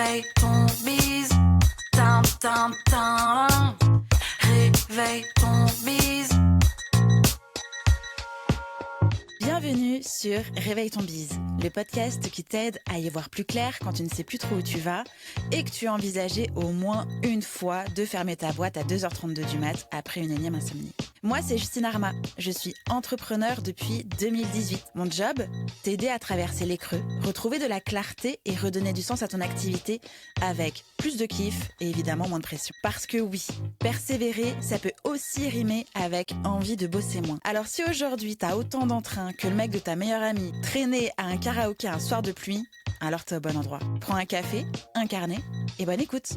Réveille ton bise. Tam, tam, tam. Réveille ton bise. Bienvenue sur Réveille ton bise, le podcast qui t'aide à y voir plus clair quand tu ne sais plus trop où tu vas et que tu as envisagé au moins une fois de fermer ta boîte à 2h32 du mat après une énième insomnie. Moi, c'est Justine Arma, je suis entrepreneur depuis 2018. Mon job, t'aider à traverser les creux, retrouver de la clarté et redonner du sens à ton activité avec plus de kiff et évidemment moins de pression. Parce que oui, persévérer, ça peut aussi rimer avec envie de bosser moins. Alors si aujourd'hui t'as autant d'entrain que le mec de ta meilleure amie traîner à un karaoké un soir de pluie, alors t'es au bon endroit. Prends un café, un carnet et bonne écoute.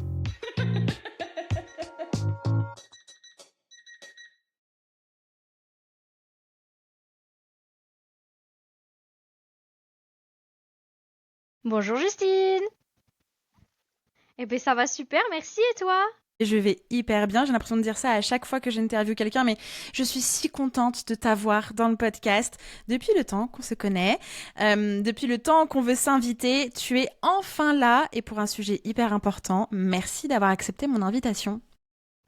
Bonjour Justine. Eh ben ça va super, merci et toi? Je vais hyper bien, j'ai l'impression de dire ça à chaque fois que j'interviewe quelqu'un, mais je suis si contente de t'avoir dans le podcast depuis le temps qu'on se connaît, depuis le temps qu'on veut s'inviter. Tu es enfin là et pour un sujet hyper important. Merci d'avoir accepté mon invitation.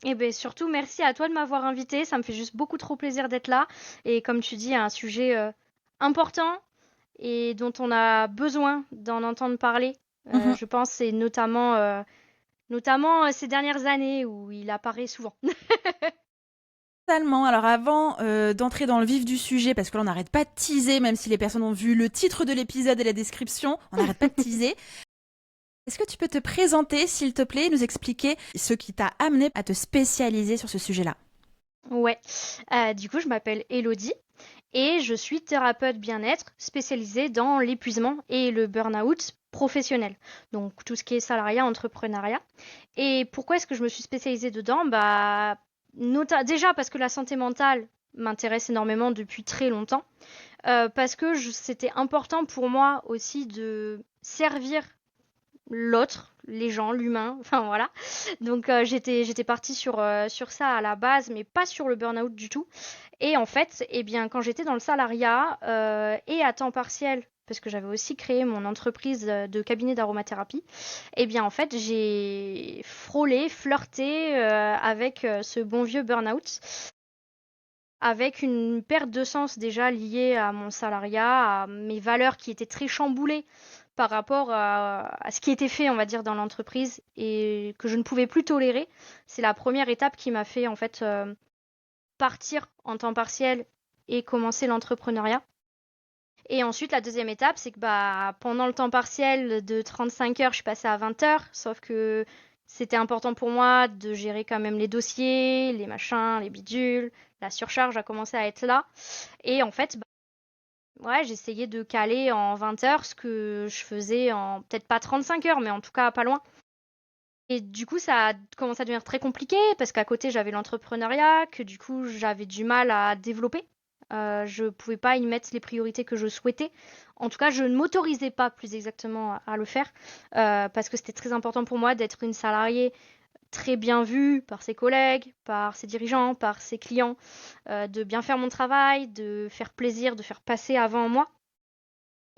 Eh ben surtout merci à toi de m'avoir invitée, ça me fait juste beaucoup trop plaisir d'être là. Et comme tu dis, un sujet important et dont on a besoin d'en entendre parler. Je pense c'est notamment ces dernières années où il apparaît souvent. Totalement. Alors avant d'entrer dans le vif du sujet, parce que là on n'arrête pas de teaser, même si les personnes ont vu le titre de l'épisode et la description, on n'arrête pas de teaser. Est-ce que tu peux te présenter, s'il te plaît, et nous expliquer ce qui t'a amené à te spécialiser sur ce sujet-là? Ouais. Du coup, je m'appelle Elodie et je suis thérapeute bien-être spécialisée dans l'épuisement et le burn-out professionnel. Donc tout ce qui est salariat, entrepreneuriat. Et pourquoi est-ce que je me suis spécialisée dedans? Bah, déjà parce que la santé mentale m'intéresse énormément depuis très longtemps. Parce que c'était important pour moi aussi de servir l'autre, les gens, l'humain, enfin voilà. Donc j'étais partie sur ça à la base, mais pas sur le burn-out du tout. Et en fait, eh bien, quand j'étais dans le salariat et à temps partiel, parce que j'avais aussi créé mon entreprise de cabinet d'aromathérapie, eh bien en fait j'ai frôlé, flirté avec ce bon vieux burn-out, avec une perte de sens déjà liée à mon salariat, à mes valeurs qui étaient très chamboulées par rapport à ce qui était fait, on va dire, dans l'entreprise et que je ne pouvais plus tolérer. C'est la première étape qui m'a fait en fait partir en temps partiel et commencer l'entrepreneuriat. Et ensuite, la deuxième étape, c'est que bah, pendant le temps partiel de 35 heures, je suis passée à 20 heures, sauf que c'était important pour moi de gérer quand même les dossiers, les machins, les bidules, la surcharge a commencé à être là. Et en fait, bah, ouais, j'essayais de caler en 20 heures ce que je faisais en peut-être pas 35 heures, mais en tout cas pas loin. Et du coup, ça a commencé à devenir très compliqué parce qu'à côté, j'avais l'entrepreneuriat, que du coup, j'avais du mal à développer. Je pouvais pas y mettre les priorités que je souhaitais. En tout cas, je ne m'autorisais pas plus exactement à le faire parce que c'était très important pour moi d'être une salariée très bien vue par ses collègues, par ses dirigeants, par ses clients, de bien faire mon travail, de faire plaisir, de faire passer avant moi.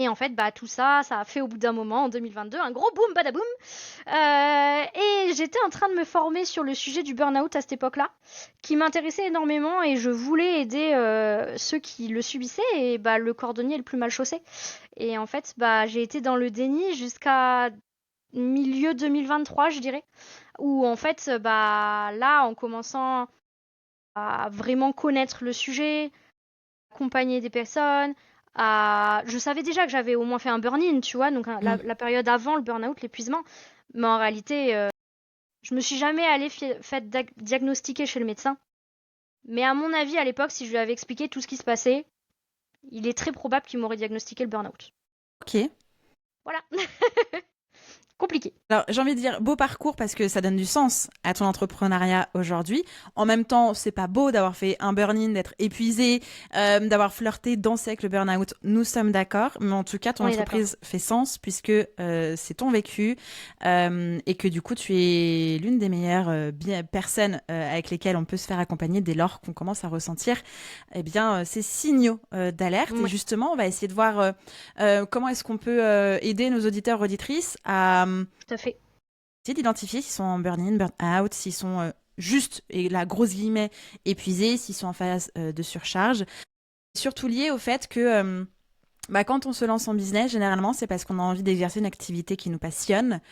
Et en fait, bah, tout ça, ça a fait au bout d'un moment, en 2022, un gros boom badaboum. Et j'étais en train de me former sur le sujet du burn-out à cette époque-là, qui m'intéressait énormément et je voulais aider ceux qui le subissaient et bah, le cordonnier est le plus mal chaussé. Et en fait, bah, j'ai été dans le déni jusqu'à milieu 2023, je dirais, où en fait, bah, là, en commençant à vraiment connaître le sujet, accompagner des personnes. Je savais déjà que j'avais au moins fait un burn-in, tu vois, donc la période avant le burn-out, l'épuisement. Mais en réalité, je me suis jamais allée fait diagnostiquer chez le médecin. Mais à mon avis, à l'époque, si je lui avais expliqué tout ce qui se passait, il est très probable qu'il m'aurait diagnostiqué le burn-out. Ok. Voilà. Compliqué. Alors, j'ai envie de dire beau parcours parce que ça donne du sens à ton entrepreneuriat aujourd'hui. En même temps, c'est pas beau d'avoir fait un burn-in, d'être épuisé, d'avoir flirté, dansé avec le burn-out. Nous sommes d'accord, mais en tout cas, ton entreprise fait sens puisque c'est ton vécu et que du coup, tu es l'une des meilleures personnes avec lesquelles on peut se faire accompagner dès lors qu'on commence à ressentir eh bien, ces signaux d'alerte. Et justement, on va essayer de voir comment est-ce qu'on peut aider nos auditeurs, auditrices à Tout à fait. essayer d'identifier s'ils sont en burn-in, burn-out, s'ils sont juste, et la grosse guillemets, épuisés, s'ils sont en phase de surcharge. Surtout lié au fait que quand on se lance en business, généralement, c'est parce qu'on a envie d'exercer une activité qui nous passionne.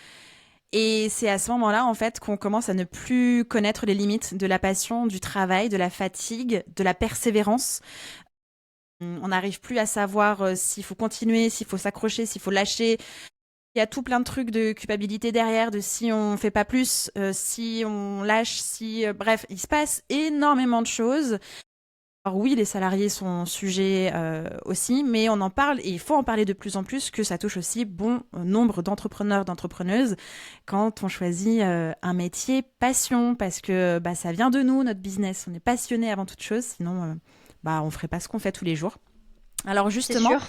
Et c'est à ce moment-là, en fait, qu'on commence à ne plus connaître les limites de la passion, du travail, de la fatigue, de la persévérance. On n'arrive plus à savoir s'il faut continuer, s'il faut s'accrocher, s'il faut lâcher. Il y a tout plein de trucs de culpabilité derrière, de si on fait pas plus, si on lâche, bref, il se passe énormément de choses. Alors oui, les salariés sont sujets aussi, mais on en parle et il faut en parler de plus en plus que ça touche aussi bon nombre d'entrepreneurs, d'entrepreneuses quand on choisit un métier passion parce que ça vient de nous, notre business. On est passionné avant toute chose, sinon on ferait pas ce qu'on fait tous les jours. Alors C'est justement, sûr.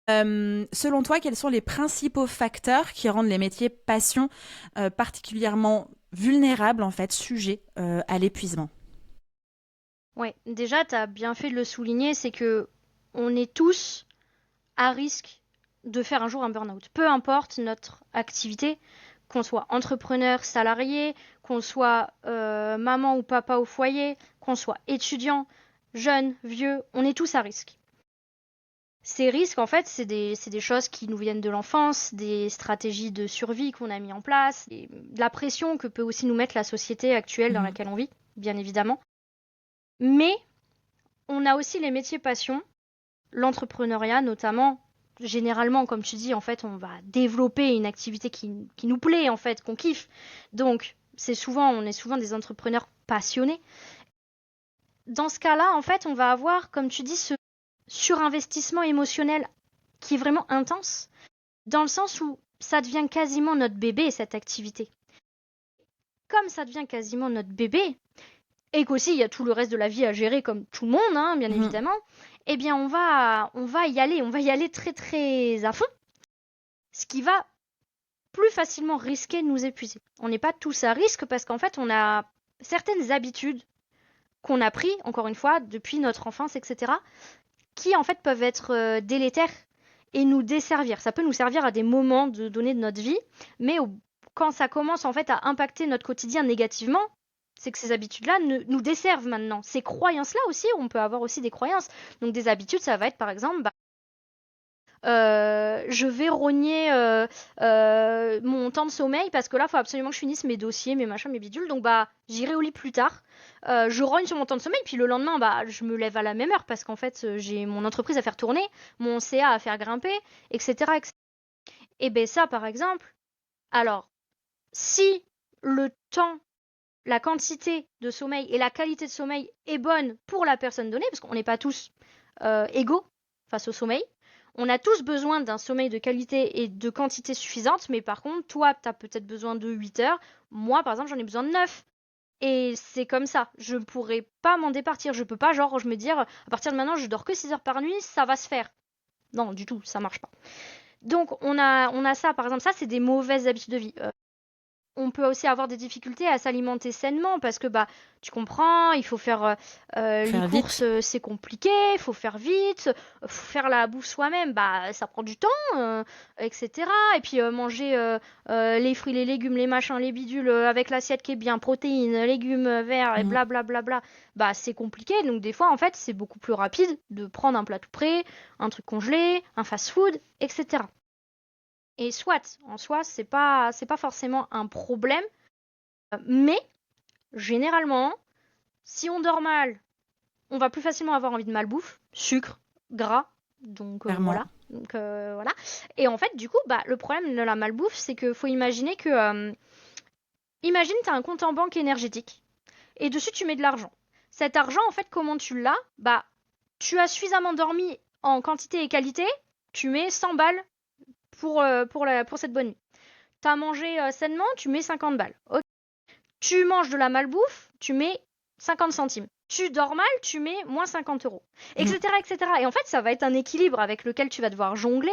selon toi, quels sont les principaux facteurs qui rendent les métiers passion particulièrement vulnérables, en fait, sujets à l'épuisement? Ouais, déjà, tu as bien fait de le souligner, c'est que on est tous à risque de faire un jour un burn-out. Peu importe notre activité, qu'on soit entrepreneur, salarié, qu'on soit maman ou papa au foyer, qu'on soit étudiant, jeune, vieux, on est tous à risque. Ces risques, en fait, c'est des choses qui nous viennent de l'enfance, des stratégies de survie qu'on a mis en place, et de la pression que peut aussi nous mettre la société actuelle dans laquelle on vit, bien évidemment. Mais on a aussi les métiers passion, l'entrepreneuriat notamment. Généralement, comme tu dis, en fait, on va développer une activité qui nous plaît, en fait, qu'on kiffe. Donc, on est souvent des entrepreneurs passionnés. Dans ce cas-là, en fait, on va avoir, comme tu dis, ce surinvestissement émotionnel qui est vraiment intense, dans le sens où ça devient quasiment notre bébé, cette activité. Comme ça devient quasiment notre bébé, et qu'aussi il y a tout le reste de la vie à gérer comme tout le monde, hein, bien évidemment, eh bien on va y aller très très à fond, ce qui va plus facilement risquer de nous épuiser. On n'est pas tous à risque parce qu'en fait on a certaines habitudes qu'on a pris, encore une fois, depuis notre enfance, etc., qui en fait peuvent être délétères et nous desservir. Ça peut nous servir à des moments donnés de notre vie, mais quand ça commence en fait à impacter notre quotidien négativement, c'est que ces habitudes-là nous desservent maintenant. Ces croyances-là aussi, on peut avoir aussi des croyances. Donc des habitudes, ça va être par exemple, je vais rogner mon temps de sommeil parce que là, il faut absolument que je finisse mes dossiers, mes machins, mes bidules. Donc j'irai au lit plus tard. Je rogne sur mon temps de sommeil, puis le lendemain, je me lève à la même heure parce qu'en fait, j'ai mon entreprise à faire tourner, mon CA à faire grimper, etc. etc. Et ben ça, par exemple, alors, si le temps, la quantité de sommeil et la qualité de sommeil est bonne pour la personne donnée, parce qu'on n'est pas tous égaux face au sommeil, on a tous besoin d'un sommeil de qualité et de quantité suffisante, mais par contre, toi, tu as peut-être besoin de 8 heures. Moi, par exemple, j'en ai besoin de 9. Et c'est comme ça. Je ne pourrais pas m'en départir. Je peux pas, je me dire, à partir de maintenant, je dors que 6 heures par nuit, ça va se faire. Non, du tout, ça marche pas. Donc, on a ça, par exemple, ça, c'est des mauvaises habitudes de vie. On peut aussi avoir des difficultés à s'alimenter sainement parce que tu comprends, il faut faire les courses, c'est compliqué, il faut faire vite, faut faire la bouffe soi-même, ça prend du temps, etc. Et puis manger les fruits, les légumes, les machins, les bidules avec l'assiette qui est bien protéines, légumes verts et blablabla, c'est compliqué. Donc des fois en fait c'est beaucoup plus rapide de prendre un plat tout prêt, un truc congelé, un fast-food, etc. Et soit, en soi, c'est pas forcément un problème, mais généralement, si on dort mal, on va plus facilement avoir envie de malbouffe, sucre, gras, donc voilà. Donc voilà. Et en fait, du coup, le problème de la malbouffe, c'est qu'il faut imaginer que, imagine, tu as un compte en banque énergétique et dessus tu mets de l'argent. Cet argent, en fait, comment tu l'as? Tu as suffisamment dormi en quantité et qualité, tu mets 100 balles pour cette bonne nuit. T'as mangé sainement, tu mets 50 balles. Okay. Tu manges de la malbouffe, tu mets 50 centimes. Tu dors mal, tu mets moins 50 euros. Etc., etc. Et en fait, ça va être un équilibre avec lequel tu vas devoir jongler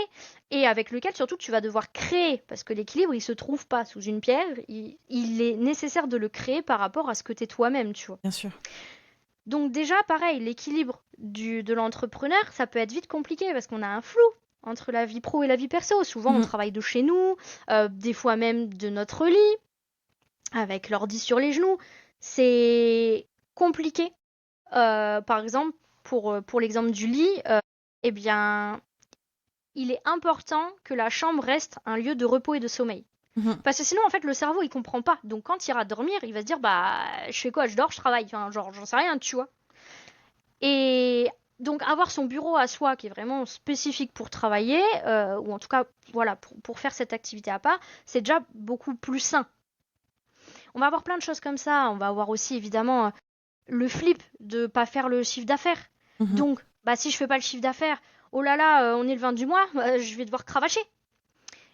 et avec lequel surtout tu vas devoir créer. Parce que l'équilibre, il se trouve pas sous une pierre. Il est nécessaire de le créer par rapport à ce que t'es toi-même, tu vois. Bien sûr. Donc déjà, pareil, l'équilibre de l'entrepreneur, ça peut être vite compliqué parce qu'on a un flou entre la vie pro et la vie perso. Souvent, on travaille de chez nous, des fois même de notre lit. avec l'ordi sur les genoux. C'est compliqué. Par exemple, pour l'exemple du lit, eh bien, il est important que la chambre reste un lieu de repos et de sommeil. Parce que sinon, en fait, le cerveau, il comprend pas. Donc, quand il ira dormir, il va se dire, bah, je fais quoi? Je dors, je travaille. Enfin, genre, j'en sais rien, tu vois. Et donc, avoir son bureau à soi, qui est vraiment spécifique pour travailler, ou en tout cas, voilà, pour faire cette activité à part, c'est déjà beaucoup plus sain. On va avoir plein de choses comme ça. On va avoir aussi, évidemment, le flip de pas faire le chiffre d'affaires. Donc, bah, si je fais pas le chiffre d'affaires, oh là là, on est le 20 du mois, je vais devoir cravacher.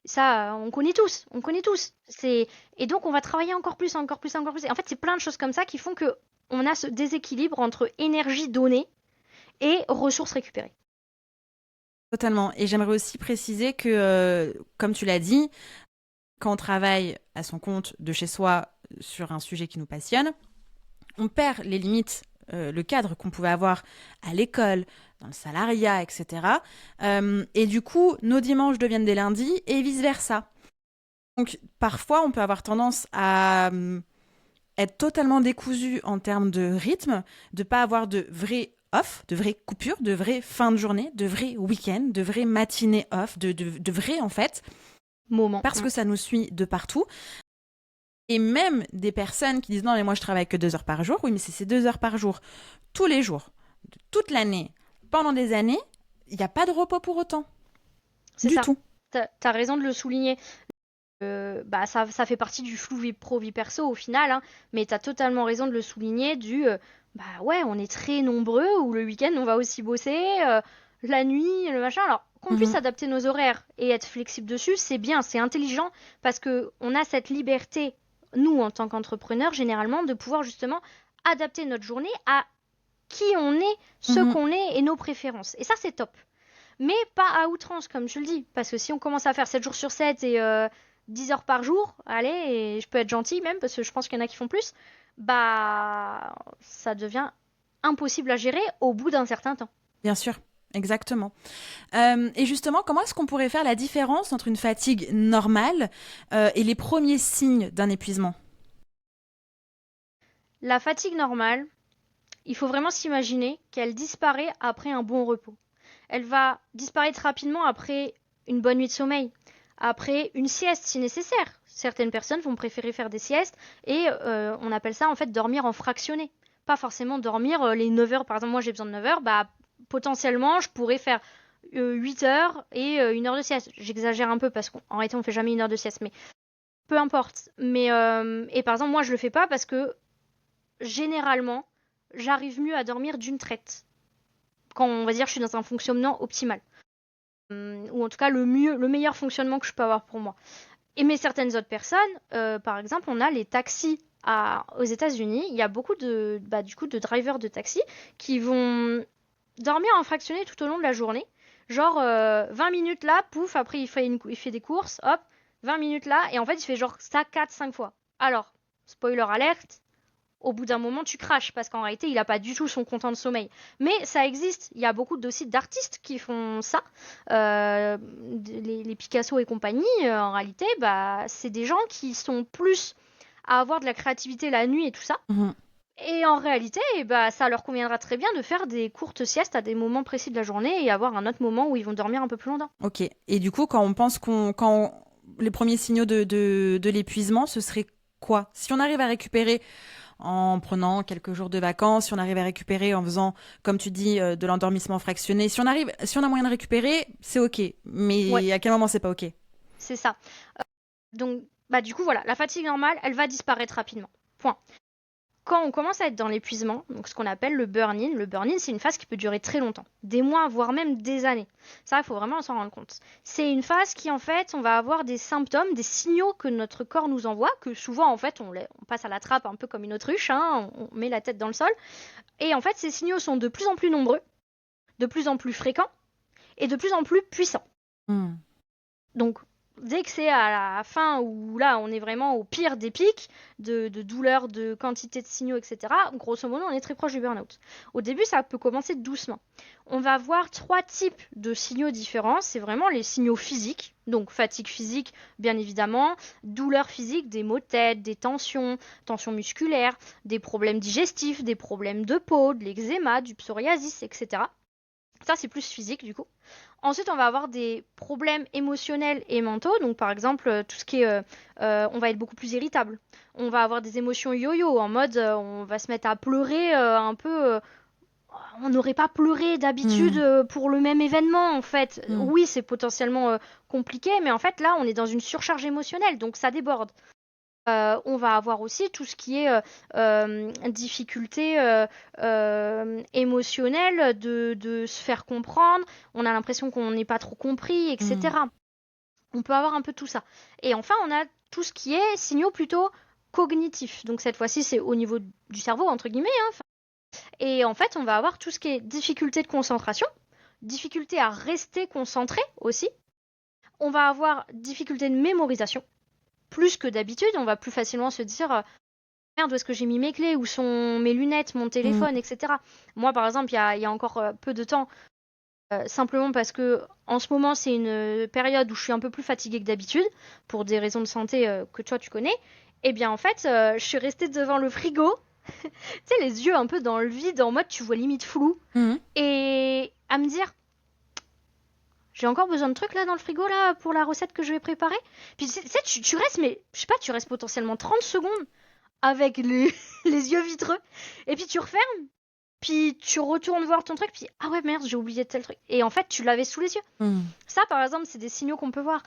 Ça, on connaît tous, on connaît tous. Et donc on va travailler encore plus, encore plus, encore plus. Et en fait, c'est plein de choses comme ça qui font que on a ce déséquilibre entre énergie donnée et ressources récupérées. Totalement. Et j'aimerais aussi préciser que, comme tu l'as dit, quand on travaille à son compte de chez soi sur un sujet qui nous passionne, on perd les limites, le cadre qu'on pouvait avoir à l'école, dans le salariat, etc. Et du coup, nos dimanches deviennent des lundis et vice-versa. Donc, parfois, on peut avoir tendance à être totalement décousu en termes de rythme, de pas avoir de vrai off, de vraies coupures, de vraies fins de journée, de vrais week-ends, de vraies matinées off, de vrais en fait, Moment. parce que ça nous suit de partout. Et même des personnes qui disent non mais moi je travaille que 2 heures par jour, oui mais c'est ces 2 heures par jour, tous les jours, toute l'année, pendant des années, il n'y a pas de repos pour autant. C'est du ça. tout. T'as raison de le souligner. Bah ça fait partie du flou vie pro vie perso au final, hein, mais t'as totalement raison de le souligner bah ouais, on est très nombreux ou le week-end on va aussi bosser, la nuit, le machin. Alors qu'on puisse adapter nos horaires et être flexible dessus, c'est bien, c'est intelligent parce que on a cette liberté, nous en tant qu'entrepreneurs généralement, de pouvoir justement adapter notre journée à qui on est, ce qu'on est et nos préférences. Et ça c'est top. Mais pas à outrance, comme je le dis. Parce que si on commence à faire 7 jours sur 7 et 10 heures par jour, allez, et je peux être gentille même, parce que je pense qu'il y en a qui font plus, bah ça devient impossible à gérer au bout d'un certain temps. Bien sûr, exactement. Et justement, comment est-ce qu'on pourrait faire la différence entre une fatigue normale et les premiers signes d'un épuisement? La fatigue normale, il faut vraiment s'imaginer qu'elle disparaît après un bon repos. Elle va disparaître rapidement après une bonne nuit de sommeil, après une sieste si nécessaire. Certaines personnes vont préférer faire des siestes et on appelle ça en fait dormir en fractionné. Pas forcément dormir les 9 heures, par exemple moi j'ai besoin de 9 heures, bah potentiellement je pourrais faire 8 heures et 1 heure de sieste. J'exagère un peu parce qu'en réalité on fait jamais 1 heure de sieste, mais peu importe. Mais et par exemple moi je le fais pas parce que généralement j'arrive mieux à dormir d'une traite quand on va dire je suis dans un fonctionnement optimal. Ou en tout cas le meilleur fonctionnement que je peux avoir pour moi. Mais certaines autres personnes, par exemple, on a les taxis aux États-Unis. Il y a beaucoup de drivers de taxi qui vont dormir en fractionné tout au long de la journée. Genre 20 minutes là, pouf, après il fait des courses, hop, 20 minutes là, et en fait il fait genre ça 4-5 fois. Alors, spoiler alerte, au bout d'un moment, tu craches parce qu'en réalité, il n'a pas du tout son content de sommeil. Mais ça existe. Il y a beaucoup aussi d'artistes qui font ça. Les Picasso et compagnie, en réalité, bah, c'est des gens qui sont plus à avoir de la créativité la nuit et tout ça. Et en réalité, bah, ça leur conviendra très bien de faire des courtes siestes à des moments précis de la journée et avoir un autre moment où ils vont dormir un peu plus longtemps. Ok. Et du coup, quand on pense les premiers signaux de l'épuisement, ce serait quoi? Si on arrive à récupérer en prenant quelques jours de vacances, si on arrive à récupérer en faisant, comme tu dis, de l'endormissement fractionné, si on a moyen de récupérer, c'est ok. Mais Ouais. à quel moment c'est pas ok? C'est ça. Donc, bah, du coup, voilà, la fatigue normale, elle va disparaître rapidement. Point. Quand on commence à être dans l'épuisement, donc ce qu'on appelle le burn-in, c'est une phase qui peut durer très longtemps, des mois, voire même des années. Ça, il faut vraiment s'en rendre compte. C'est une phase qui, en fait, on va avoir des symptômes, des signaux que notre corps nous envoie, que souvent, en fait, on passe à la trappe un peu comme une autruche, hein, on met la tête dans le sol. Et en fait, ces signaux sont de plus en plus nombreux, de plus en plus fréquents et de plus en plus puissants. Donc, dès que c'est à la fin où là on est vraiment au pire des pics de douleur, de quantité de signaux, etc., grosso modo on est très proche du burn-out. Au début ça peut commencer doucement. On va avoir 3 types de signaux différents. C'est vraiment les signaux physiques, donc fatigue physique bien évidemment, douleur physique, des maux de tête, des tensions musculaires, des problèmes digestifs, des problèmes de peau, de l'eczéma, du psoriasis, etc. Ça c'est plus physique du coup. Ensuite, on va avoir des problèmes émotionnels et mentaux. Donc, par exemple, tout ce qui est, on va être beaucoup plus irritable. On va avoir des émotions yo-yo, en mode, on va se mettre à pleurer un peu. On n'aurait pas pleuré d'habitude Mm. pour le même événement, en fait. Mm. Oui, c'est potentiellement compliqué, mais en fait, là, on est dans une surcharge émotionnelle, donc ça déborde. On va avoir aussi tout ce qui est difficulté émotionnelle de se faire comprendre. On a l'impression qu'on n'est pas trop compris, Mm. etc. On peut avoir un peu tout ça. Et enfin, on a tout ce qui est signaux plutôt cognitifs. Donc cette fois-ci, c'est au niveau du cerveau, entre guillemets, hein. Et en fait, on va avoir tout ce qui est difficulté de concentration, difficulté à rester concentré aussi. On va avoir difficulté de mémorisation plus que d'habitude, on va plus facilement se dire merde, où est-ce que j'ai mis mes clés, où sont mes lunettes, mon téléphone, Mm. etc. Moi, par exemple, il y a encore peu de temps, simplement parce que en ce moment, c'est une période où je suis un peu plus fatiguée que d'habitude, pour des raisons de santé que toi, tu connais. Eh bien, en fait, je suis restée devant le frigo, tu sais, les yeux un peu dans le vide, en mode tu vois limite flou, Mm. et à me dire, j'ai encore besoin de trucs là dans le frigo là pour la recette que je vais préparer. Puis tu sais, tu restes, mais je sais pas, tu restes potentiellement 30 secondes avec les, les yeux vitreux. Et puis tu refermes, puis tu retournes voir ton truc, puis ah ouais merde, j'ai oublié tel truc. Et en fait, tu l'avais sous les yeux. Mm. Ça, par exemple, c'est des signaux qu'on peut voir.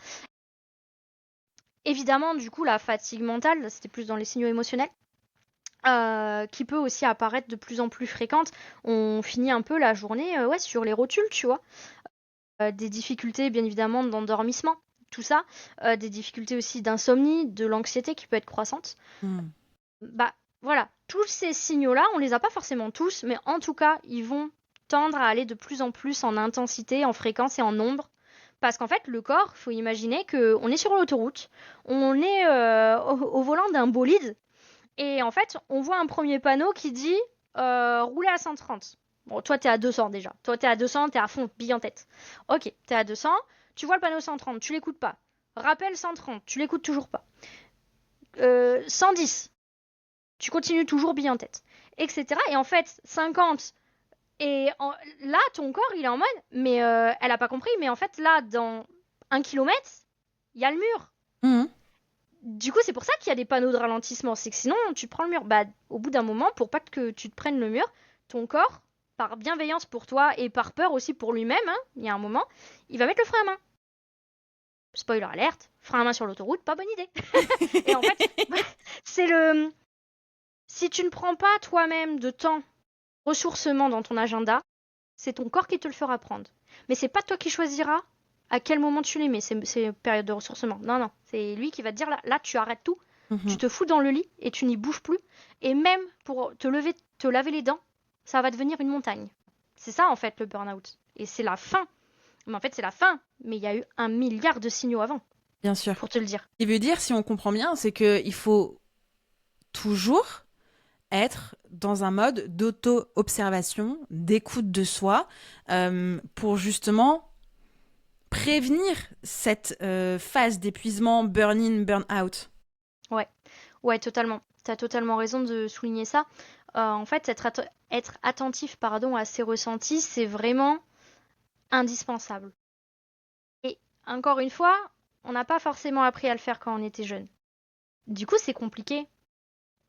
Évidemment, du coup, la fatigue mentale, c'était plus dans les signaux émotionnels, qui peut aussi apparaître de plus en plus fréquente. On finit un peu la journée ouais, sur les rotules, tu vois. Des difficultés, bien évidemment, d'endormissement, tout ça. Des difficultés aussi d'insomnie, de l'anxiété qui peut être croissante. Mm. Bah voilà, tous ces signaux-là, on les a pas forcément tous, mais en tout cas, ils vont tendre à aller de plus en plus en intensité, en fréquence et en nombre. Parce qu'en fait, le corps, faut imaginer qu'on est sur l'autoroute, on est au volant d'un bolide, et en fait, on voit un premier panneau qui dit rouler à 130. Bon, toi, t'es à 200 déjà. Toi, t'es à 200, t'es à fond, bille en tête. Ok, t'es à 200, tu vois le panneau 130, tu l'écoutes pas. Rappel 130, tu l'écoutes toujours pas. 110, tu continues toujours bille en tête, etc. Et en fait, 50, là, ton corps, il est en mode, mais elle a pas compris, mais en fait, là, dans 1 kilomètre, il y a le mur. Mm. Du coup, c'est pour ça qu'il y a des panneaux de ralentissement. C'est que sinon, tu prends le mur. Bah, au bout d'un moment, pour pas que tu te prennes le mur, ton corps, par bienveillance pour toi et par peur aussi pour lui-même, hein, il y a un moment, il va mettre le frein à main. Spoiler alerte, frein à main sur l'autoroute, pas bonne idée. Et en fait, c'est le... Si tu ne prends pas toi-même de temps, ressourcement dans ton agenda, c'est ton corps qui te le fera prendre. Mais c'est pas toi qui choisiras à quel moment tu les mets, ces périodes de ressourcement. Non, non, c'est lui qui va te dire là, tu arrêtes tout, tu Mhm. te fous dans le lit et tu n'y bouges plus. Et même pour te laver les dents, ça va devenir une montagne. C'est ça en fait le burn-out. Et c'est la fin. Mais en fait, c'est la fin. Mais il y a eu 1 milliard de signaux avant, Bien sûr. pour te le dire. Ce qui veut dire, si on comprend bien, c'est qu'il faut toujours être dans un mode d'auto-observation, d'écoute de soi, pour justement prévenir cette phase d'épuisement, burn-in, burn-out. Ouais, ouais, totalement. T'as totalement raison de souligner ça. En fait, être attentif, pardon, à ses ressentis, c'est vraiment indispensable. Et encore une fois, on n'a pas forcément appris à le faire quand on était jeune. Du coup, c'est compliqué.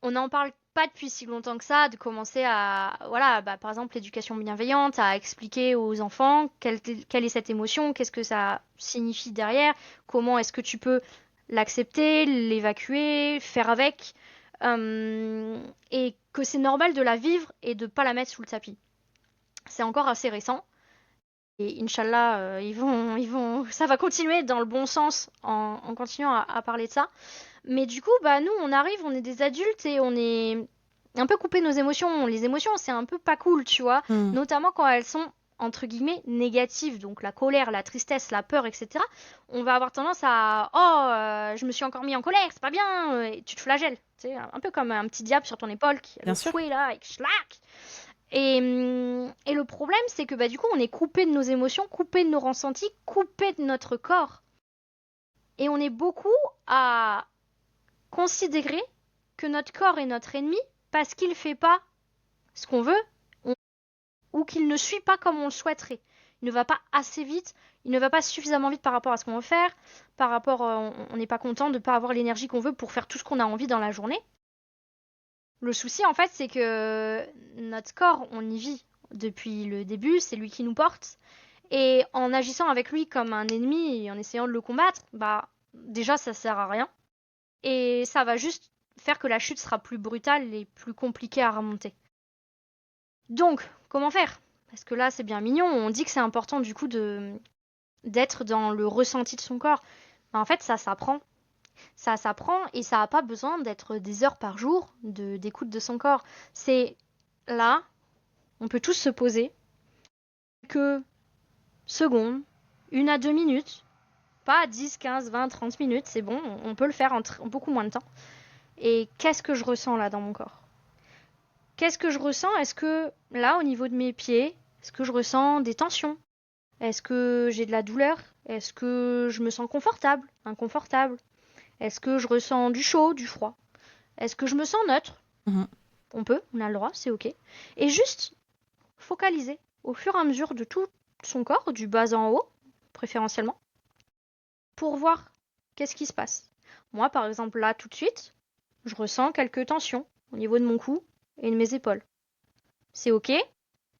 On n'en parle pas depuis si longtemps que ça, de commencer à, voilà, bah, par exemple, l'éducation bienveillante, à expliquer aux enfants quelle est cette émotion, qu'est-ce que ça signifie derrière, comment est-ce que tu peux l'accepter, l'évacuer, faire avec, et que c'est normal de la vivre et de pas la mettre sous le tapis. C'est encore assez récent. Et Inch'Allah, ça va continuer dans le bon sens en continuant à parler de ça. Mais du coup, bah nous, on arrive, on est des adultes et on est un peu coupé nos émotions. Les émotions, c'est un peu pas cool, tu vois. Hmm. Notamment quand elles sont entre guillemets négatives, donc la colère, la tristesse, la peur, etc., on va avoir tendance à je me suis encore mis en colère, c'est pas bien, et tu te flagelles, tu sais, un peu comme un petit diable sur ton épaule qui a Bien le sûr. fouet là et que schlac. Et le problème, c'est que du coup, on est coupé de nos émotions, coupé de nos ressentis, coupé de notre corps. Et on est beaucoup à considérer que notre corps est notre ennemi parce qu'il fait pas ce qu'on veut ou qu'il ne suit pas comme on le souhaiterait. Il ne va pas assez vite, il ne va pas suffisamment vite par rapport à ce qu'on veut faire, par rapport, on n'est pas content de ne pas avoir l'énergie qu'on veut pour faire tout ce qu'on a envie dans la journée. Le souci, en fait, c'est que notre corps, on y vit depuis le début, c'est lui qui nous porte. Et en agissant avec lui comme un ennemi et en essayant de le combattre, déjà, ça sert à rien. Et ça va juste faire que la chute sera plus brutale et plus compliquée à remonter. Donc, comment faire? Parce que là, c'est bien mignon, on dit que c'est important du coup d'être dans le ressenti de son corps. Mais en fait, ça s'apprend. Ça s'apprend et ça n'a pas besoin d'être des heures par jour d'écoute de son corps. C'est là, on peut tous se poser quelques secondes, 1 à 2 minutes, pas 10, 15, 20, 30 minutes, c'est bon, on peut le faire en beaucoup moins de temps. Et qu'est-ce que je ressens là dans mon corps? Qu'est-ce que je ressens? Est-ce que là, au niveau de mes pieds, est-ce que je ressens des tensions? Est-ce que j'ai de la douleur? Est-ce que je me sens confortable, inconfortable? Est-ce que je ressens du chaud, du froid? Est-ce que je me sens neutre? Mhm. On a le droit, c'est ok. Et juste focaliser au fur et à mesure de tout son corps, du bas en haut, préférentiellement, pour voir qu'est-ce qui se passe. Moi, par exemple, là, tout de suite, je ressens quelques tensions au niveau de mon cou et de mes épaules. C'est ok.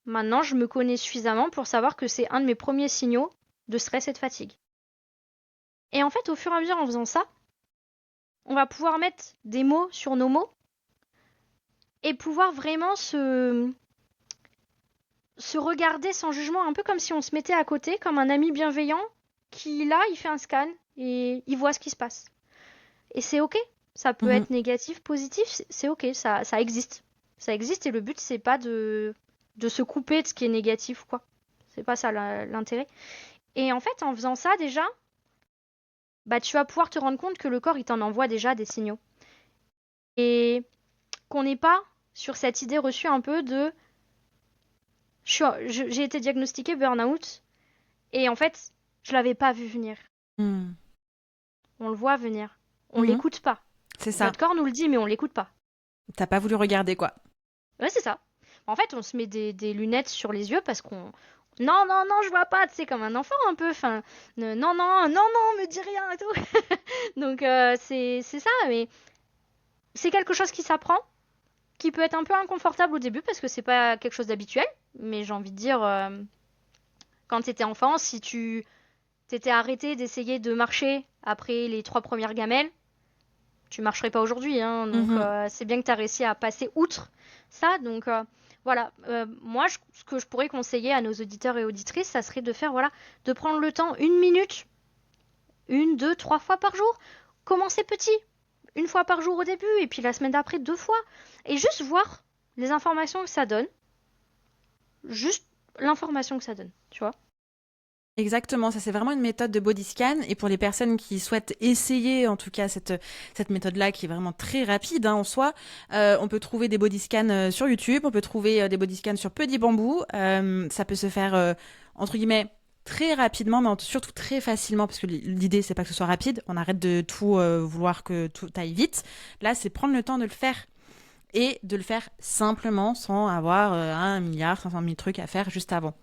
Maintenant, je me connais suffisamment pour savoir que c'est un de mes premiers signaux de stress et de fatigue. Et en fait, au fur et à mesure, en faisant ça, on va pouvoir mettre des mots sur nos mots et pouvoir vraiment se regarder sans jugement, un peu comme si on se mettait à côté, comme un ami bienveillant qui, là, il fait un scan et il voit ce qui se passe. Et c'est ok. Ça peut être négatif, positif, c'est ok, ça existe. Ça existe et le but, c'est pas de se couper de ce qui est négatif, quoi. C'est pas ça l'intérêt. Et en fait, en faisant ça, déjà, tu vas pouvoir te rendre compte que le corps, il t'en envoie déjà des signaux. Et qu'on n'est pas sur cette idée reçue un peu de j'ai été diagnostiquée burn-out et en fait, je l'avais pas vu venir. Mhm. On le voit venir. On Mhm. l'écoute pas. C'est ça. Notre corps nous le dit, mais on l'écoute pas. T'as pas voulu regarder, quoi. Ouais, c'est ça. En fait, on se met des lunettes sur les yeux parce qu'on... Non, non, non, je vois pas, tu sais, comme un enfant un peu. Enfin, non, non, non, non, me dis rien et tout. Donc, c'est ça, mais c'est quelque chose qui s'apprend, qui peut être un peu inconfortable au début parce que c'est pas quelque chose d'habituel. Mais j'ai envie de dire, quand t'étais enfant, si tu t'étais arrêté d'essayer de marcher après les 3 premières gamelles, tu marcherais pas aujourd'hui, hein. Donc c'est bien que tu as réussi à passer outre ça. Donc voilà, moi ce que je pourrais conseiller à nos auditeurs et auditrices, ça serait de faire de prendre le temps 1 minute, 1, 2, 3 fois par jour. Commencer petit, 1 fois par jour au début, et puis la semaine d'après 2 fois, et juste voir les informations que ça donne, juste l'information que ça donne, tu vois. Exactement, ça c'est vraiment une méthode de body scan et pour les personnes qui souhaitent essayer en tout cas cette méthode-là qui est vraiment très rapide en soi, on peut trouver des body scans sur YouTube, on peut trouver des body scans sur Petit Bambou, ça peut se faire entre guillemets très rapidement mais surtout très facilement parce que l'idée c'est pas que ce soit rapide, on arrête de tout vouloir que tout aille vite, là c'est prendre le temps de le faire et de le faire simplement sans avoir 1,5 milliard trucs à faire juste avant.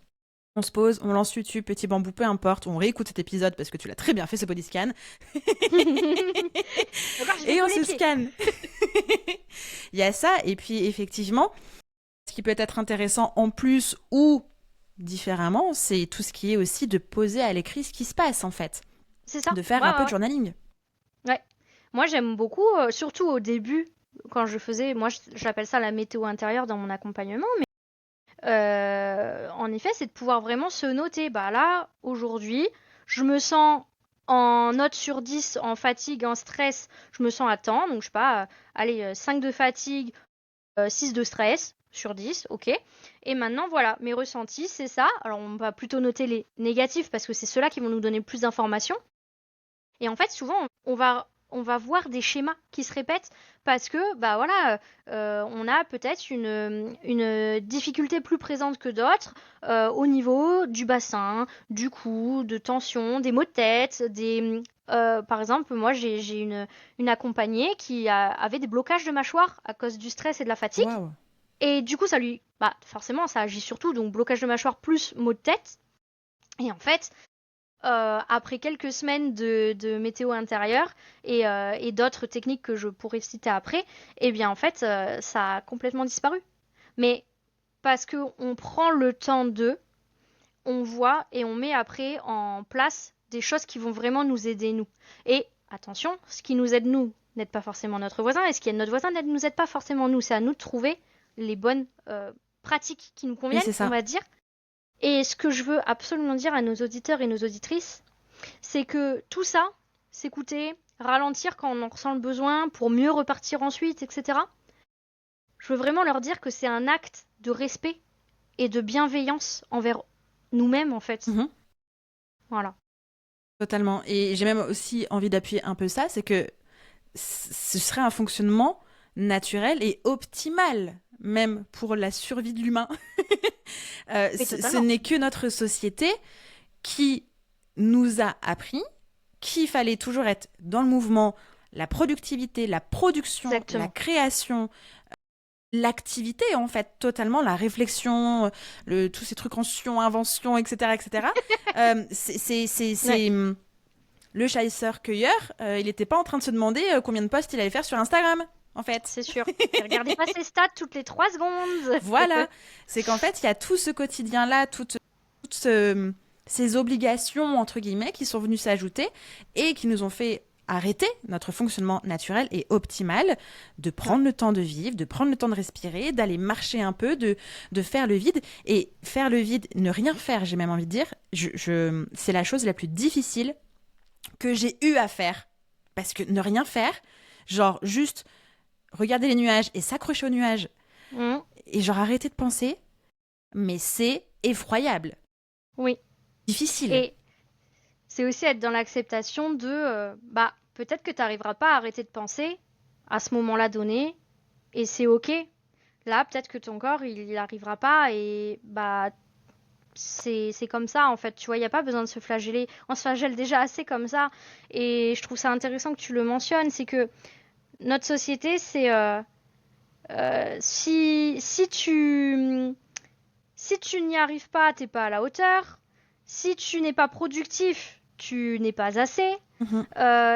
On se pose, on lance YouTube, Petit Bambou, peu importe, on réécoute cet épisode parce que tu l'as très bien fait ce body scan. Encore, j'ai fait Et tous on les se pieds. scanne. Il y a ça, et puis effectivement, ce qui peut être intéressant en plus ou différemment, c'est tout ce qui est aussi de poser à l'écrit ce qui se passe en fait. C'est ça. De faire Ouais, un peu de ouais, journaling. ouais. Moi, j'aime beaucoup, surtout au début, quand je faisais, moi, j'appelle ça la météo intérieure dans mon accompagnement, mais en effet, c'est de pouvoir vraiment se noter. Bah là, aujourd'hui, je me sens en note sur 10, en fatigue, en stress, je me sens à temps. Donc, je sais pas, allez, 5 de fatigue, 6 de stress. sur 10, ok. Et maintenant, voilà, mes ressentis, c'est ça. Alors, on va plutôt noter les négatifs parce que c'est ceux-là qui vont nous donner plus d'informations. Et en fait, souvent, on va voir des schémas qui se répètent parce que, bah voilà, on a peut-être une difficulté plus présente que d'autres au niveau du bassin, du cou, de tension, des maux de tête, par exemple, moi, j'ai une accompagnée qui avait des blocages de mâchoire à cause du stress et de la fatigue. Waouh. Et du coup, bah, forcément, ça agit surtout, donc blocage de mâchoire plus maux de tête. Et en fait, après quelques semaines de météo intérieure et d'autres techniques que je pourrais citer après, eh bien en fait, ça a complètement disparu. Mais parce que on prend le temps on voit et on met après en place des choses qui vont vraiment nous aider nous. Et attention, ce qui nous aide nous n'aide pas forcément notre voisin, et ce qui aide notre voisin ne nous aide pas forcément nous. C'est à nous de trouver les bonnes pratiques qui nous Oui, conviennent, c'est on ça. va dire. Et ce que je veux absolument dire à nos auditeurs et nos auditrices, c'est que tout ça, s'écouter, ralentir quand on en ressent le besoin pour mieux repartir ensuite, etc. Je veux vraiment leur dire que c'est un acte de respect et de bienveillance envers nous-mêmes, en fait. Mhm. Voilà. Totalement. Et j'ai même aussi envie d'appuyer un peu ça, c'est que ce serait un fonctionnement naturel et optimal, même pour la survie de l'humain. Mais Ce totalement. n'est que notre société qui nous a appris qu'il fallait toujours être dans le mouvement, la productivité, la production, la Exactement. création, l'activité en fait, totalement, la réflexion, tous ces trucs en sion, invention, etc. etc. Ouais, Le chasseur-cueilleur, il n'était pas en train de se demander combien de posts il allait faire sur Instagram, en fait. c'est sûr. Et regardez pas ses stats toutes les 3 secondes. Voilà, c'est qu'en fait, il y a tout ce quotidien-là, ces obligations, entre guillemets, qui sont venues s'ajouter et qui nous ont fait arrêter notre fonctionnement naturel et optimal, de Ouais. prendre le temps de vivre, de prendre le temps de respirer, d'aller marcher un peu, de faire le vide. Et faire le vide, ne rien faire, j'ai même envie de dire, c'est la chose la plus difficile que j'ai eu à faire. Parce que ne rien faire, genre juste regarder les nuages et s'accrocher aux nuages Mhm. et genre arrêter de penser, mais c'est effroyable, Oui. difficile. Et c'est aussi être dans l'acceptation bah, peut-être que tu n'arriveras pas à arrêter de penser à ce moment-là donné, et c'est ok. Là, peut-être que ton corps, il arrivera pas, et bah, c'est comme ça, en fait. Tu vois, il n'y a pas besoin de se flageller. On se flagelle déjà assez comme ça. Et je trouve ça intéressant que tu le mentionnes, c'est que notre société, c'est si tu n'y arrives pas, t'es pas à la hauteur. Si tu n'es pas productif, tu n'es pas assez. Mhm,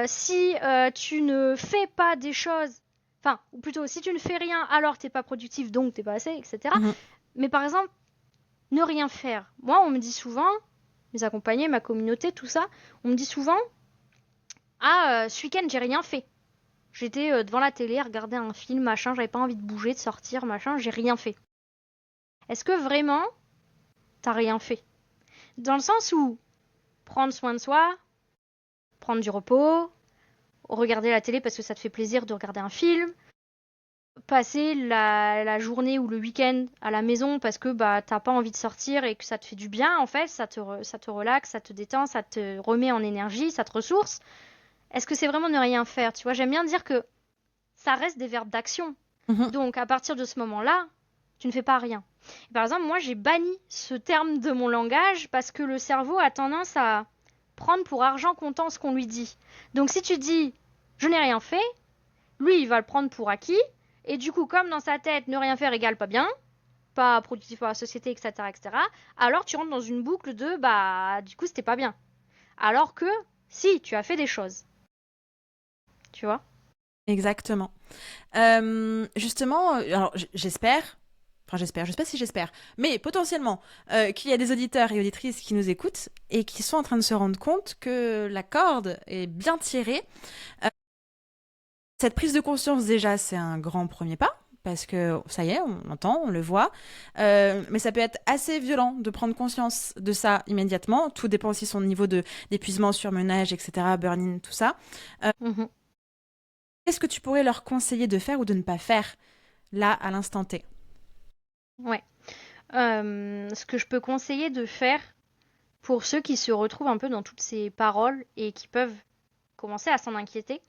Si tu ne fais pas des choses, enfin, ou plutôt, si tu ne fais rien, alors t'es pas productif, donc t'es pas assez, etc. mhm. Mais par exemple, ne rien faire. Moi, on me dit souvent, mes accompagnés, ma communauté, tout ça, on me dit souvent, ah, ce week-end, j'ai rien fait. J'étais devant la télé, à regarder un film, machin, j'avais pas envie de bouger, de sortir, machin, j'ai rien fait. Est-ce que vraiment, t'as rien fait? Dans le sens où prendre soin de soi, prendre du repos, regarder la télé parce que ça te fait plaisir de regarder un film, passer la journée ou le week-end à la maison parce que bah t'as pas envie de sortir et que ça te fait du bien en fait, ça te relaxe, ça te détend, ça te remet en énergie, ça te ressource. Est-ce que c'est vraiment ne rien faire? Tu vois, j'aime bien dire que ça reste des verbes d'action. Mhm. Donc à partir de ce moment-là, tu ne fais pas rien. Par exemple, moi j'ai banni ce terme de mon langage parce que le cerveau a tendance à prendre pour argent comptant ce qu'on lui dit. Donc si tu dis je n'ai rien fait, lui il va le prendre pour acquis. Et du coup, comme dans sa tête, ne rien faire égale pas bien, pas productif pour la société, etc., etc., alors tu rentres dans une boucle de bah, du coup, c'était pas bien. Alors que si, tu as fait des choses. Tu vois? Exactement. Justement, alors j'espère, enfin j'espère, je sais pas si j'espère, mais potentiellement qu'il y a des auditeurs et auditrices qui nous écoutent et qui sont en train de se rendre compte que la corde est bien tirée. Euh, Cette prise de conscience déjà, c'est un grand premier pas. Parce que ça y est, on l'entend, on le voit. Mais ça peut être assez violent de prendre conscience de ça immédiatement. Tout dépend aussi de son niveau d'épuisement, surmenage, etc., burn-in, tout ça. Mhm. Qu'est-ce que tu pourrais leur conseiller de faire ou de ne pas faire là, à l'instant T? Ouais. Ce que je peux conseiller de faire pour ceux qui se retrouvent un peu dans toutes ces paroles et qui peuvent commencer à s'en inquiéter,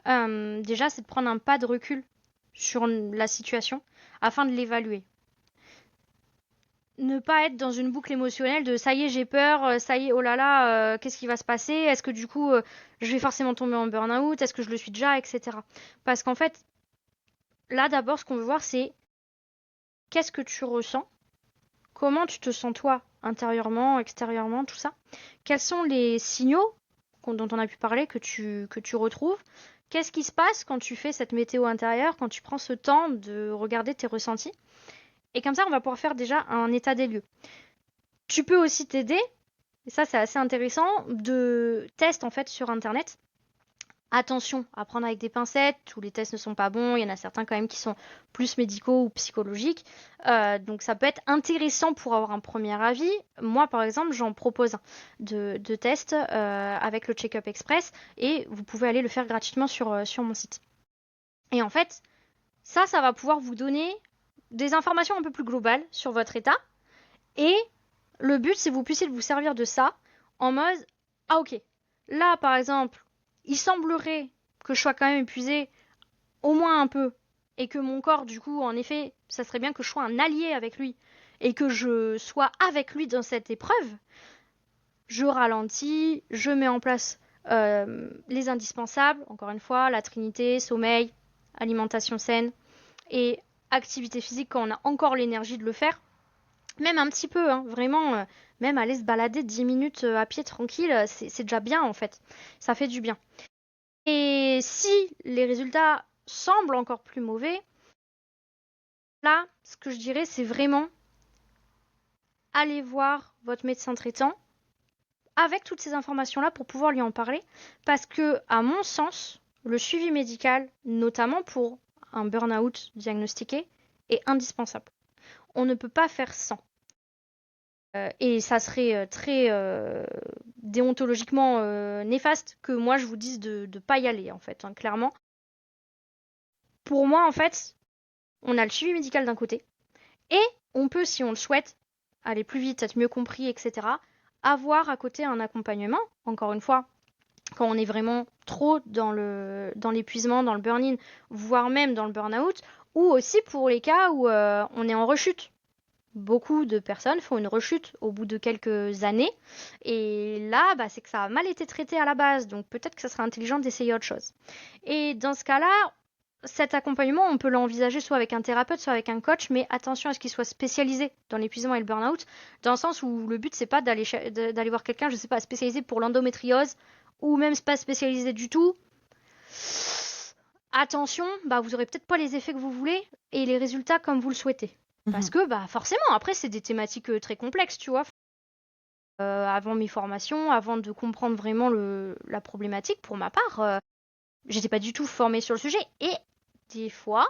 déjà, c'est de prendre un pas de recul sur la situation afin de l'évaluer. Ne pas être dans une boucle émotionnelle de ça y est, j'ai peur, ça y est, oh là là, qu'est-ce qui va se passer? Est-ce que du coup, je vais forcément tomber en burn-out? Est-ce que je le suis déjà? Etc. Parce qu'en fait, là, d'abord, ce qu'on veut voir, c'est qu'est-ce que tu ressens? Comment tu te sens toi, intérieurement, extérieurement, tout ça? Quels sont les signaux dont on a pu parler que tu retrouves? Qu'est-ce qui se passe quand tu fais cette météo intérieure, quand tu prends ce temps de regarder tes ressentis? Et comme ça, on va pouvoir faire déjà un état des lieux. Tu peux aussi t'aider, et ça c'est assez intéressant, de tests en fait sur Internet. Attention à prendre avec des pincettes, tous les tests ne sont pas bons, il y en a certains quand même qui sont plus médicaux ou psychologiques. Donc ça peut être intéressant pour avoir un premier avis. Moi par exemple j'en propose un de test avec le Check-up Express et vous pouvez aller le faire gratuitement sur mon site. Et en fait, ça va pouvoir vous donner des informations un peu plus globales sur votre état et le but c'est que vous puissiez vous servir de ça en mode ah ok, là par exemple il semblerait que je sois quand même épuisée au moins un peu et que mon corps du coup en effet ça serait bien que je sois un allié avec lui et que je sois avec lui dans cette épreuve. Je ralentis, je mets en place les indispensables, encore une fois la trinité, sommeil, alimentation saine et activité physique quand on a encore l'énergie de le faire. Même un petit peu, hein, vraiment, même aller se balader 10 minutes à pied tranquille, c'est déjà bien en fait. Ça fait du bien. Et si les résultats semblent encore plus mauvais, là, ce que je dirais, c'est vraiment aller voir votre médecin traitant avec toutes ces informations-là pour pouvoir lui en parler. Parce que, à mon sens, le suivi médical, notamment pour un burn-out diagnostiqué, est indispensable. On ne peut pas faire sans. Et ça serait très déontologiquement néfaste que moi je vous dise de ne pas y aller, en fait, hein, clairement. Pour moi, en fait, on a le suivi médical d'un côté, et on peut, si on le souhaite, aller plus vite, être mieux compris, etc., avoir à côté un accompagnement, encore une fois, quand on est vraiment trop dans l'épuisement, dans le burn-in, voire même dans le burn-out, ou aussi pour les cas où on est en rechute. Beaucoup de personnes font une rechute au bout de quelques années. Et là, c'est que ça a mal été traité à la base. Donc peut-être que ça serait intelligent d'essayer autre chose. Et dans ce cas-là, cet accompagnement, on peut l'envisager soit avec un thérapeute, soit avec un coach, mais attention à ce qu'il soit spécialisé dans l'épuisement et le burn-out, dans le sens où le but, c'est pas d'aller voir quelqu'un, je sais pas, spécialisé pour l'endométriose, ou même pas spécialisé du tout. Attention, vous aurez peut-être pas les effets que vous voulez et les résultats comme vous le souhaitez. Parce que forcément, après, c'est des thématiques très complexes, tu vois. Avant mes formations, avant de comprendre vraiment la problématique, pour ma part, j'étais pas du tout formée sur le sujet. Et des fois,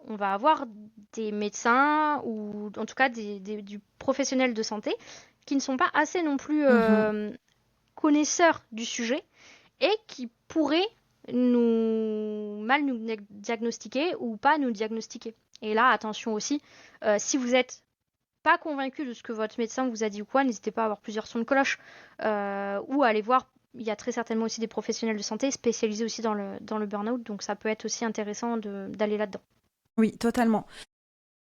on va avoir des médecins ou en tout cas du professionnel de santé qui ne sont pas assez non plus connaisseurs du sujet et qui pourraient mal nous diagnostiquer ou pas nous diagnostiquer. Et là, attention aussi, si vous n'êtes pas convaincu de ce que votre médecin vous a dit ou quoi, n'hésitez pas à avoir plusieurs sons de cloche ou à aller voir. Il y a très certainement aussi des professionnels de santé spécialisés aussi dans le burn-out, donc ça peut être aussi intéressant d'aller là-dedans. Oui, totalement.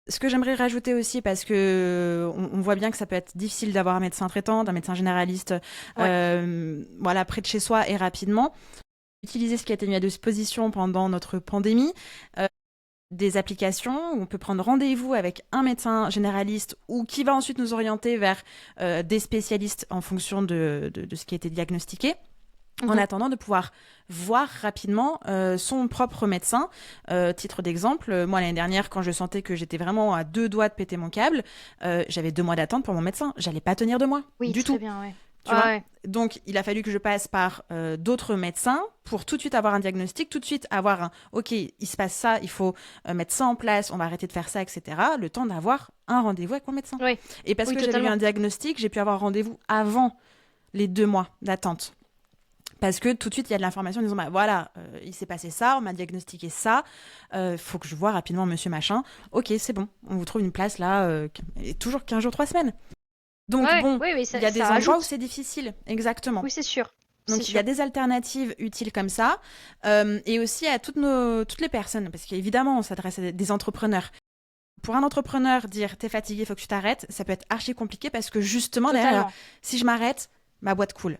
Ce que j'aimerais rajouter aussi, parce que on voit bien que ça peut être difficile d'avoir un médecin traitant, d'un médecin généraliste, près de chez soi et rapidement. Utiliser ce qui a été mis à disposition pendant notre pandémie, des applications où on peut prendre rendez-vous avec un médecin généraliste ou qui va ensuite nous orienter vers des spécialistes en fonction de ce qui a été diagnostiqué. En attendant de pouvoir voir rapidement son propre médecin. Titre d'exemple, moi l'année dernière, quand je sentais que j'étais vraiment à 2 doigts de péter mon câble, j'avais 2 mois d'attente pour mon médecin. J'allais pas tenir 2 mois du tout. Bien, ouais. Tu vois. Donc, il a fallu que je passe par d'autres médecins pour tout de suite avoir un diagnostic, tout de suite avoir OK, il se passe ça, il faut mettre ça en place, on va arrêter de faire ça, etc. Le temps d'avoir un rendez-vous avec mon médecin. Oui. Et parce que j'avais eu un diagnostic, j'ai pu avoir rendez-vous avant les 2 mois d'attente. Parce que tout de suite, il y a de l'information en disant, bah voilà, il s'est passé ça, on m'a diagnostiqué ça, faut que je vois rapidement monsieur machin. Ok, c'est bon, on vous trouve une place là, et toujours 15 jours, 3 semaines. Donc Ouais, bon, oui, oui, il y a des ça endroits où ajoute. c'est difficile, exactement. Oui, c'est sûr. C'est Donc il y a sûr. des alternatives utiles comme ça, et aussi à toutes les personnes, parce qu'évidemment, on s'adresse à des entrepreneurs. Pour un entrepreneur, dire t'es fatigué, faut que tu t'arrêtes, ça peut être archi compliqué parce que justement, derrière, Totalement. si je m'arrête, ma boîte coule.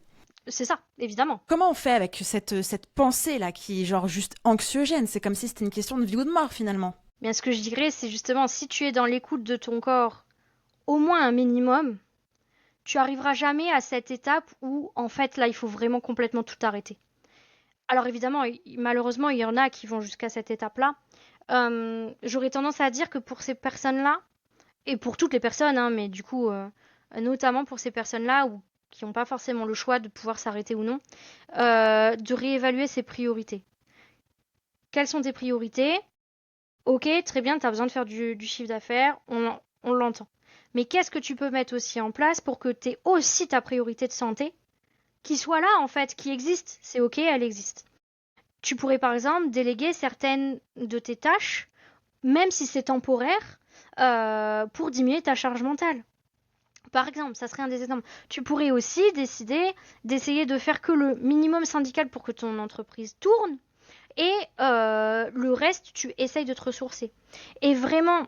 C'est ça, évidemment. Comment on fait avec cette pensée-là qui est genre juste anxiogène? C'est comme si c'était une question de vie ou de mort finalement. Bien, ce que je dirais, c'est justement si tu es dans l'écoute de ton corps, au moins un minimum, tu arriveras jamais à cette étape où, en fait, là, il faut vraiment complètement tout arrêter. Alors évidemment, malheureusement, il y en a qui vont jusqu'à cette étape-là. J'aurais tendance à dire que pour ces personnes-là, et pour toutes les personnes, hein, mais du coup, notamment pour ces personnes-là ou qui n'ont pas forcément le choix de pouvoir s'arrêter ou non, de réévaluer ses priorités. Quelles sont tes priorités? Ok, très bien, tu as besoin de faire du chiffre d'affaires, on l'entend. Mais qu'est-ce que tu peux mettre aussi en place pour que tu aies aussi ta priorité de santé qui soit là en fait, qui existe? C'est ok, elle existe. Tu pourrais par exemple déléguer certaines de tes tâches, même si c'est temporaire, pour diminuer ta charge mentale. Par exemple, ça serait un des exemples. Tu pourrais aussi décider d'essayer de faire que le minimum syndical pour que ton entreprise tourne et le reste, tu essayes de te ressourcer. Et vraiment,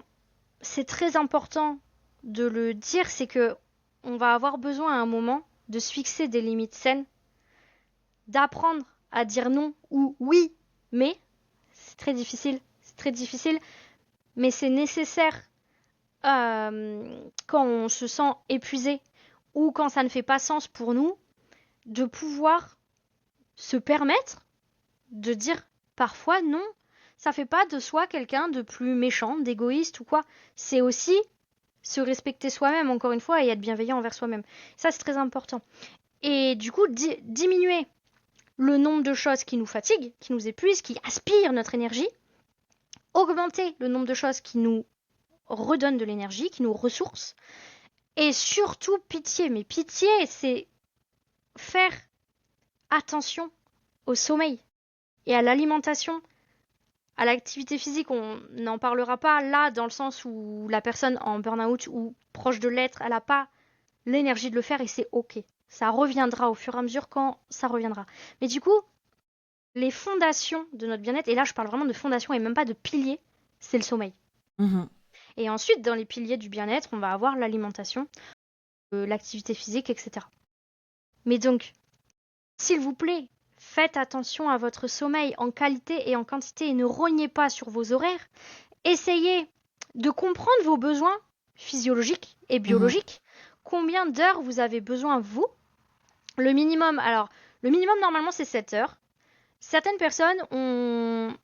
c'est très important de le dire, c'est que on va avoir besoin à un moment de se fixer des limites saines, d'apprendre à dire non ou oui, mais c'est très difficile, mais c'est nécessaire quand on se sent épuisé ou quand ça ne fait pas sens pour nous, de pouvoir se permettre de dire parfois non. Ça fait pas de soi quelqu'un de plus méchant, d'égoïste ou quoi. C'est aussi se respecter soi-même, encore une fois, et être bienveillant envers soi-même. Ça, c'est très important. Et du coup, diminuer le nombre de choses qui nous fatiguent, qui nous épuisent, qui aspirent notre énergie, augmenter le nombre de choses qui nous redonnent de l'énergie, qui nous ressourcent, et surtout pitié, mais pitié, c'est faire attention au sommeil et à l'alimentation, à l'activité physique. On n'en parlera pas là dans le sens où la personne en burn-out ou proche de l'être, elle n'a pas l'énergie de le faire et c'est ok. Ça reviendra au fur et à mesure quand ça reviendra. Mais du coup, les fondations de notre bien-être, et là je parle vraiment de fondations et même pas de piliers, c'est le sommeil. Mhm. Et ensuite, dans les piliers du bien-être, on va avoir l'alimentation, l'activité physique, etc. Mais donc, s'il vous plaît, faites attention à votre sommeil en qualité et en quantité et ne rognez pas sur vos horaires. Essayez de comprendre vos besoins physiologiques et Mhm. biologiques. Combien d'heures vous avez besoin, vous? Le minimum, alors, le minimum normalement c'est 7 heures. Certaines personnes ont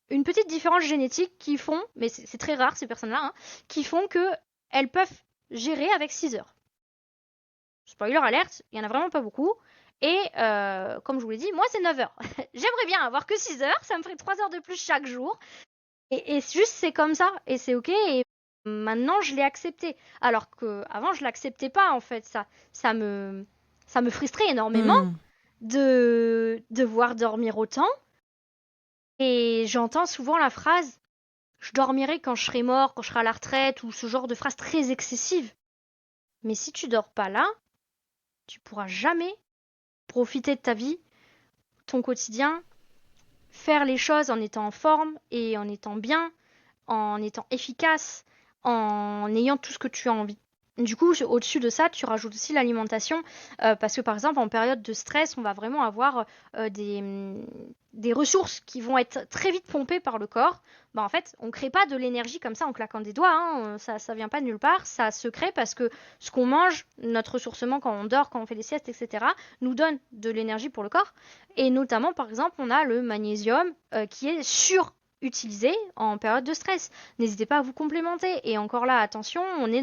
une petite différence génétique qui font, mais c'est très rare ces personnes-là, hein, qui font que elles peuvent gérer avec 6 heures. Spoiler alerte, il y en a vraiment pas beaucoup. Et comme je vous l'ai dit, moi c'est 9 heures. J'aimerais bien avoir que 6 heures, ça me ferait 3 heures de plus chaque jour. Et juste c'est comme ça, et c'est ok. Et maintenant je l'ai accepté. Alors que avant je l'acceptais pas en fait. Ça me frustrait énormément Mhm. de devoir dormir autant. Et j'entends souvent la phrase je dormirai quand je serai mort, quand je serai à la retraite, ou ce genre de phrase très excessive. Mais si tu dors pas là, tu pourras jamais profiter de ta vie, ton quotidien, faire les choses en étant en forme et en étant bien, en étant efficace, en ayant tout ce que tu as envie. Du coup, au-dessus de ça, tu rajoutes aussi l'alimentation, parce que par exemple, en période de stress, on va vraiment avoir des ressources qui vont être très vite pompées par le corps. Bah, en fait, on ne crée pas de l'énergie comme ça en claquant des doigts, hein, ça vient pas de nulle part, ça se crée parce que ce qu'on mange, notre ressourcement quand on dort, quand on fait des siestes, etc., nous donne de l'énergie pour le corps. Et notamment, par exemple, on a le magnésium qui est surutilisé en période de stress. N'hésitez pas à vous complémenter. Et encore là, attention, on est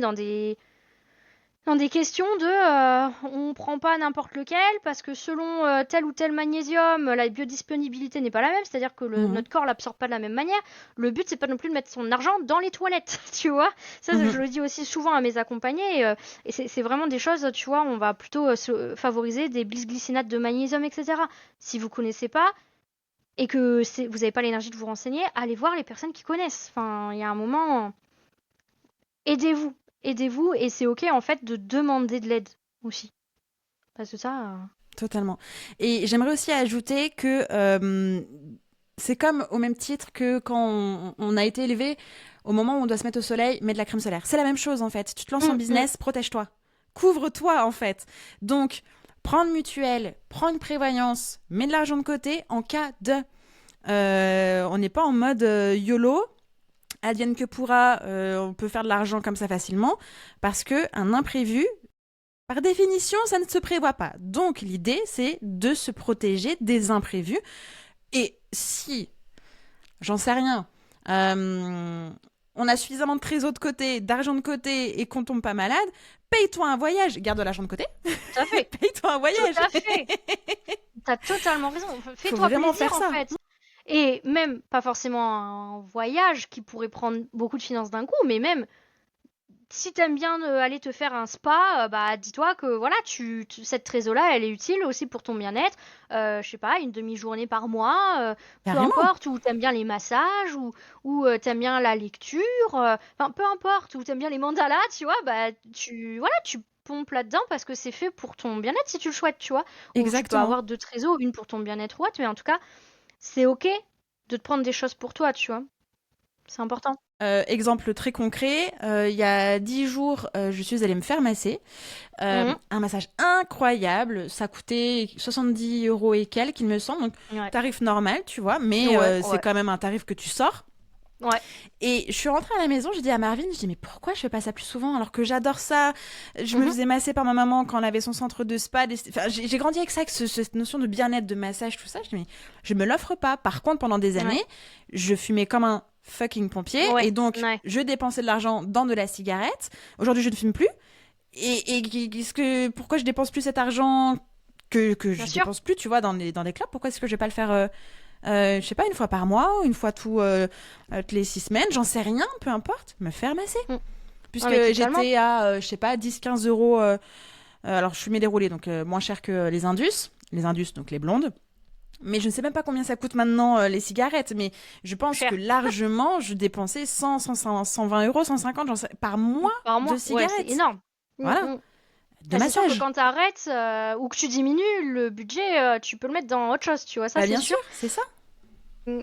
dans des questions on prend pas n'importe lequel parce que selon tel ou tel magnésium, la biodisponibilité n'est pas la même, c'est-à-dire que notre corps l'absorbe pas de la même manière. Le but, c'est pas non plus de mettre son argent dans les toilettes, tu vois. Ça, je le dis aussi souvent à mes accompagnés, et c'est vraiment des choses, tu vois, on va plutôt favoriser des bisglycinates de magnésium, etc. Si vous connaissez pas et que vous n'avez pas l'énergie de vous renseigner, allez voir les personnes qui connaissent. Enfin, il y a un moment, aidez-vous. Aidez-vous, et c'est ok en fait de demander de l'aide aussi. Parce que ça. Totalement. Et j'aimerais aussi ajouter que c'est comme au même titre que quand on a été élevé, au moment où on doit se mettre au soleil, mets de la crème solaire. C'est la même chose en fait. Tu te lances en business, protège-toi. Couvre-toi en fait. Donc, prends une mutuelle, prends une prévoyance, mets de l'argent de côté en cas de. On n'est pas en mode YOLO. Advienne que pourra, on peut faire de l'argent comme ça facilement, parce qu'un imprévu, par définition, ça ne se prévoit pas. Donc l'idée, c'est de se protéger des imprévus. Et si, j'en sais rien, on a suffisamment de trésor de côté, d'argent de côté, et qu'on tombe pas malade, paye-toi un voyage, garde de l'argent de côté. Tout à fait. Paye-toi un voyage. Tout à fait. T'as totalement raison. Fais-toi vraiment plaisir faire ça. en fait. Et même, pas forcément un voyage qui pourrait prendre beaucoup de finances d'un coup, mais même si t'aimes bien aller te faire un spa, bah dis-toi que voilà, cette trésor-là, elle est utile aussi pour ton bien-être. Je sais pas, une demi-journée par mois, peu Carrément. importe, ou t'aimes bien les massages, ou t'aimes bien la lecture, enfin peu importe, ou t'aimes bien les mandalas, tu vois, bah tu pompes là-dedans parce que c'est fait pour ton bien-être si tu le souhaites, tu vois. Ou tu peux Exactement. avoir deux trésors, une pour ton bien-être ou autre, mais en tout cas, c'est ok de te prendre des choses pour toi, tu vois. C'est important. Exemple très concret, il y a 10 jours, je suis allée me faire masser. Un massage incroyable, ça coûtait 70 € et quelques, il me semble. Donc, tarif normal, tu vois, mais c'est quand même un tarif que tu sors. Ouais. Et je suis rentrée à la maison, j'ai dit à Marvin, je dis mais pourquoi je fais pas ça plus souvent alors que j'adore ça. Je me faisais masser par ma maman quand elle avait son centre de spa. Enfin, j'ai grandi avec ça, avec cette notion de bien-être, de massage, tout ça. Je dis mais je me l'offre pas. Par contre, pendant des années, je fumais comme un fucking pompier et donc je dépensais de l'argent dans de la cigarette. Aujourd'hui, je ne fume plus. Et pourquoi je dépense plus cet argent que je dépense plus, tu vois, dans les clubs. Pourquoi est-ce que je vais pas le faire je sais pas, une fois par mois ou une fois toutes les 6 semaines, j'en sais rien, peu importe, me faire masser. Puisque j'étais à, je sais pas, 10-15 €. Alors, je fumais des roulés, donc moins cher que les Indus, donc les blondes. Mais je ne sais même pas combien ça coûte maintenant les cigarettes, mais je pense que largement, je dépensais 100, 120 €, 150 par mois de cigarettes. Ouais, c'est énorme. Voilà. De massage. C'est sûr que quand t'arrêtes ou que tu diminues le budget, tu peux le mettre dans autre chose, tu vois. Ça, bien sûr, c'est ça.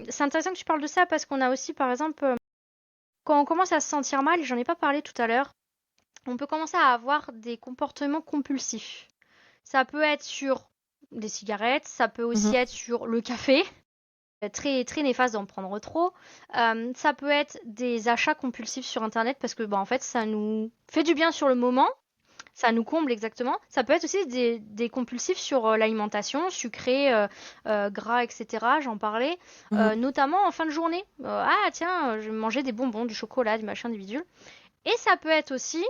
C'est intéressant que tu parles de ça parce qu'on a aussi, par exemple, quand on commence à se sentir mal, j'en ai pas parlé tout à l'heure, on peut commencer à avoir des comportements compulsifs. Ça peut être sur des cigarettes, ça peut aussi être sur le café. Très, très néfaste d'en prendre trop. Ça peut être des achats compulsifs sur Internet parce que, en fait, ça nous fait du bien sur le moment. Ça nous comble exactement. Ça peut être aussi des compulsifs sur l'alimentation, sucré, gras, etc. J'en parlais. Notamment en fin de journée. Tiens, je vais manger des bonbons, du chocolat, du machin, des bidules. Et ça peut être aussi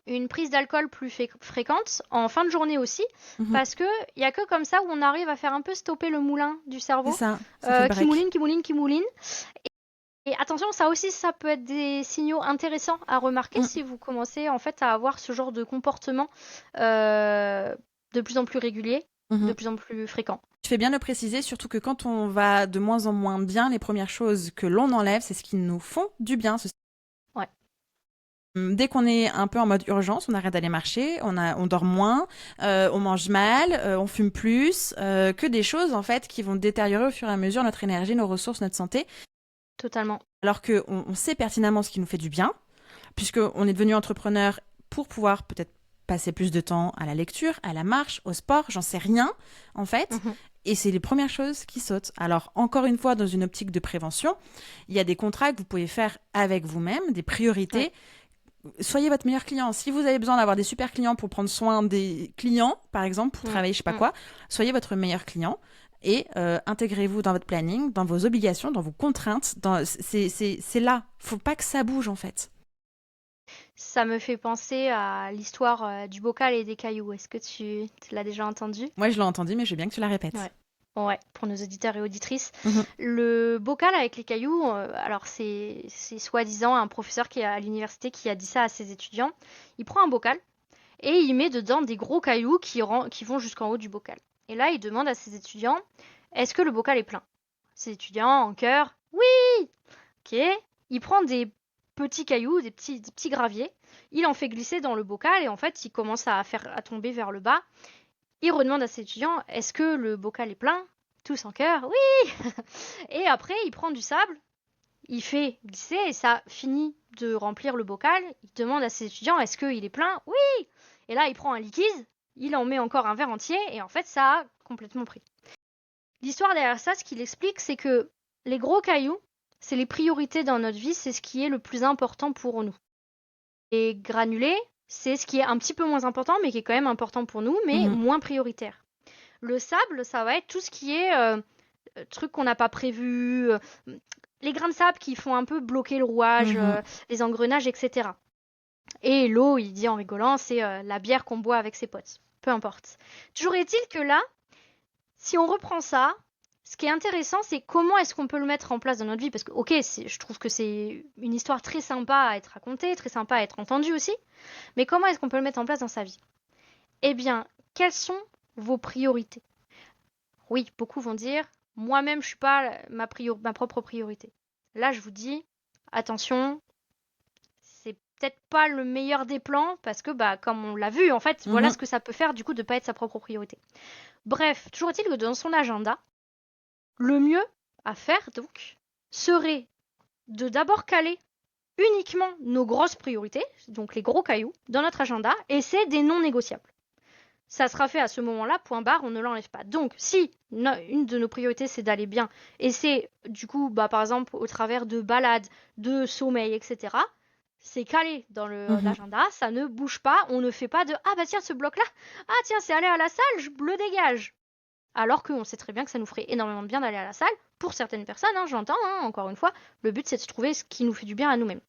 une prise d'alcool plus fréquente en fin de journée aussi. Parce qu'il n'y a que comme ça où on arrive à faire un peu stopper le moulin du cerveau. C'est ça qui mouline. Et attention, ça aussi, ça peut être des signaux intéressants à remarquer si vous commencez en fait à avoir ce genre de comportement de plus en plus régulier, de plus en plus fréquent. Tu fais bien de préciser, surtout que quand on va de moins en moins bien, les premières choses que l'on enlève, c'est ce qui nous font du bien. Ouais. Dès qu'on est un peu en mode urgence, on arrête d'aller marcher, on dort moins, on mange mal, on fume plus, que des choses en fait qui vont détériorer au fur et à mesure notre énergie, nos ressources, notre santé. Totalement. Alors qu'on sait pertinemment ce qui nous fait du bien, puisqu'on est devenu entrepreneur pour pouvoir peut-être passer plus de temps à la lecture, à la marche, au sport, j'en sais rien en fait. Et c'est les premières choses qui sautent. Alors encore une fois, dans une optique de prévention, il y a des contrats que vous pouvez faire avec vous-même, des priorités. Soyez votre meilleur client. Si vous avez besoin d'avoir des super clients pour prendre soin des clients, par exemple, pour travailler je sais pas quoi, soyez votre meilleur client. Et intégrez-vous dans votre planning, dans vos obligations, dans vos contraintes. C'est là. Faut pas que ça bouge, en fait. Ça me fait penser à l'histoire du bocal et des cailloux. Est-ce que tu l'as déjà entendu? Moi, je l'ai entendu, mais je veux bien que tu la répètes. Ouais. Ouais, pour nos auditeurs et auditrices. Mhm. Le bocal avec les cailloux, alors c'est soi-disant un professeur qui est à l'université qui a dit ça à ses étudiants. Il prend un bocal et il met dedans des gros cailloux qui vont jusqu'en haut du bocal. Et là, il demande à ses étudiants, est-ce que le bocal est plein? Ses étudiants, en chœur, oui! Ok. Il prend des petits cailloux, des petits graviers, il en fait glisser dans le bocal et en fait, il commence à tomber vers le bas. Il redemande à ses étudiants, est-ce que le bocal est plein? Tous en chœur, oui! Et après, il prend du sable, il fait glisser et ça finit de remplir le bocal. Il demande à ses étudiants, est-ce qu'il est plein? Oui! Et là, il prend un liquide, il en met encore un verre entier et en fait, ça a complètement pris. L'histoire derrière ça, ce qu'il explique, c'est que les gros cailloux, c'est les priorités dans notre vie, c'est ce qui est le plus important pour nous. Les granulés, c'est ce qui est un petit peu moins important, mais qui est quand même important pour nous, mais moins prioritaire. Le sable, ça va être tout ce qui est truc qu'on n'a pas prévu, les grains de sable qui font un peu bloquer le rouage, les engrenages, etc. Et l'eau, il dit en rigolant, c'est la bière qu'on boit avec ses potes. Peu importe. Toujours est-il que là, si on reprend ça, ce qui est intéressant, c'est comment est-ce qu'on peut le mettre en place dans notre vie. Parce que, ok, je trouve que c'est une histoire très sympa à être racontée, très sympa à être entendue aussi. Mais comment est-ce qu'on peut le mettre en place dans sa vie? Eh bien, quelles sont vos priorités? Oui, beaucoup vont dire, moi-même, je suis pas ma propre priorité. Là, je vous dis, attention, c'est peut-être pas le meilleur des plans parce que, bah, comme on l'a vu, en fait, voilà ce que ça peut faire du coup de pas être sa propre priorité. Bref, toujours est-il que dans son agenda, le mieux à faire donc serait de d'abord caler uniquement nos grosses priorités, donc les gros cailloux, dans notre agenda, et c'est des non négociables. Ça sera fait à ce moment-là, point barre, on ne l'enlève pas. Donc, si une de nos priorités, c'est d'aller bien, et c'est, du coup, bah, par exemple, au travers de balades, de sommeil, etc., c'est calé dans l'agenda, ça ne bouge pas, on ne fait pas de « Ah bah tiens, ce bloc-là, ah tiens, c'est aller à la salle, je le dégage !» Alors qu'on sait très bien que ça nous ferait énormément de bien d'aller à la salle, pour certaines personnes, j'entends, encore une fois, le but c'est de trouver ce qui nous fait du bien à nous-mêmes.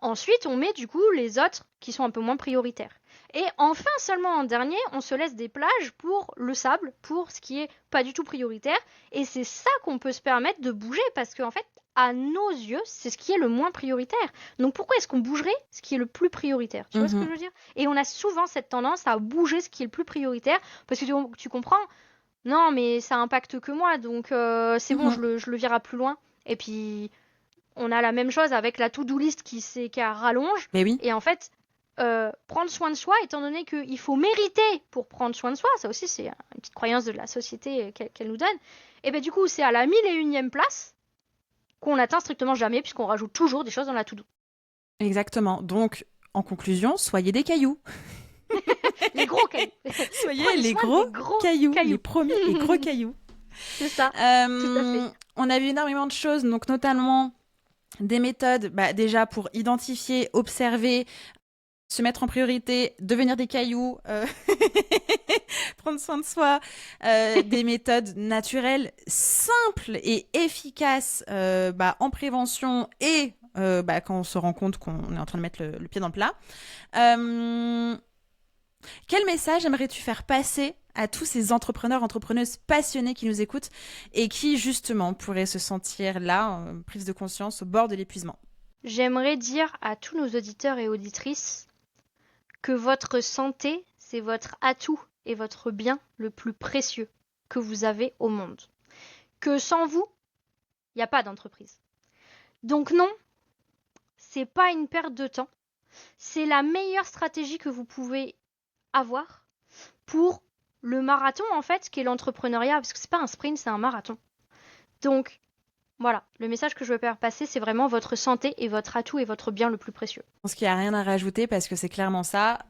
Ensuite, on met du coup les autres qui sont un peu moins prioritaires. Et enfin, seulement en dernier, on se laisse des plages pour le sable, pour ce qui est pas du tout prioritaire. Et c'est ça qu'on peut se permettre de bouger parce qu'en fait, à nos yeux, c'est ce qui est le moins prioritaire. Donc pourquoi est-ce qu'on bougerait ce qui est le plus prioritaire? Tu vois ce que je veux dire? Et on a souvent cette tendance à bouger ce qui est le plus prioritaire parce que tu comprends? Non, mais ça impacte que moi, donc c'est bon, je le vire à plus loin. Et puis on a la même chose avec la to-do list qui rallonge. Mais oui. Et en fait, prendre soin de soi, étant donné qu'il faut mériter pour prendre soin de soi, ça aussi c'est une petite croyance de la société qu'elle nous donne, et bien du coup c'est à la 1001e place qu'on n'atteint strictement jamais puisqu'on rajoute toujours des choses dans la to-do. Exactement. Donc, en conclusion, soyez des cailloux. Les gros cailloux. Soyez les gros cailloux. Les promis, les gros cailloux. C'est ça, tout à fait. On a vu énormément de choses, donc notamment des méthodes, déjà pour identifier, observer, se mettre en priorité, devenir des cailloux, prendre soin de soi, des méthodes naturelles, simples et efficaces en prévention et quand on se rend compte qu'on est en train de mettre le pied dans le plat. Quel message aimerais-tu faire passer à tous ces entrepreneurs, entrepreneuses passionnés qui nous écoutent et qui, justement, pourraient se sentir là, prise de conscience, au bord de l'épuisement? J'aimerais dire à tous nos auditeurs et auditrices que votre santé, c'est votre atout et votre bien le plus précieux que vous avez au monde. Que sans vous, il n'y a pas d'entreprise. Donc non, c'est pas une perte de temps. C'est la meilleure stratégie que vous pouvez avoir pour le marathon, en fait, qui est l'entrepreneuriat, parce que c'est pas un sprint, c'est un marathon. Donc, voilà, le message que je veux faire passer, c'est vraiment votre santé et votre atout et votre bien le plus précieux. Je pense qu'il n'y a rien à rajouter parce que c'est clairement ça.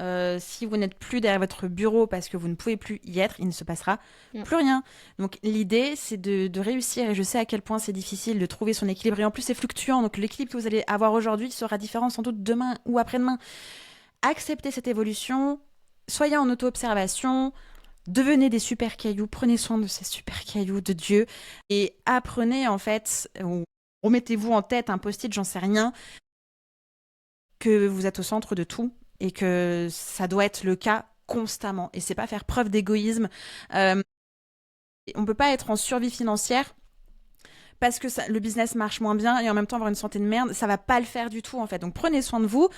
Si vous n'êtes plus derrière votre bureau parce que vous ne pouvez plus y être, il ne se passera plus rien. Donc l'idée, c'est de réussir, et je sais à quel point c'est difficile de trouver son équilibre. Et en plus, c'est fluctuant, donc l'équilibre que vous allez avoir aujourd'hui sera différent sans doute demain ou après-demain. Acceptez cette évolution, soyez en auto-observation, devenez des super cailloux, prenez soin de ces super cailloux de Dieu et apprenez en fait, ou remettez-vous en tête un post-it, j'en sais rien. que vous êtes au centre de tout et que ça doit être le cas constamment. Et c'est pas faire preuve d'égoïsme. On peut pas être en survie financière parce que le business marche moins bien et en même temps avoir une santé de merde, ça va pas le faire du tout en fait. Donc prenez soin de vous.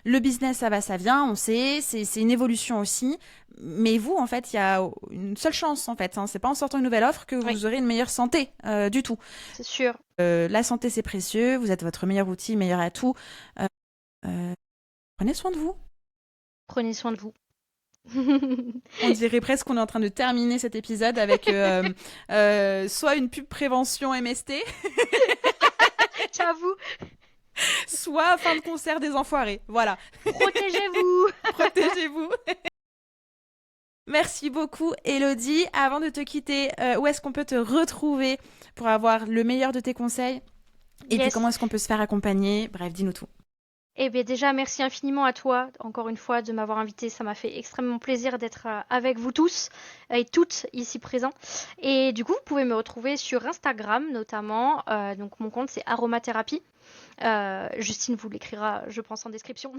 Le business, ça va, ça vient, on sait, c'est une évolution aussi. Mais vous, en fait, il y a une seule chance en fait. C'est pas en sortant une nouvelle offre que vous aurez une meilleure santé du tout. C'est sûr. La santé, c'est précieux. Vous êtes votre meilleur outil, meilleur atout. Prenez soin de vous. Prenez soin de vous. On dirait presque qu'on est en train de terminer cet épisode avec soit une pub prévention MST, j'avoue, soit fin de concert des enfoirés. Voilà. Protégez-vous. Protégez-vous. Merci beaucoup, Élodie. Avant de te quitter, où est-ce qu'on peut te retrouver pour avoir le meilleur de tes conseils? Et puis comment est-ce qu'on peut se faire accompagner? Bref, dis-nous tout. Eh bien déjà, merci infiniment à toi, encore une fois, de m'avoir invité. Ça m'a fait extrêmement plaisir d'être avec vous tous et toutes ici présents. Et du coup, vous pouvez me retrouver sur Instagram notamment. Donc mon compte, c'est Aromathérapie. Justine vous l'écrira, je pense, en description.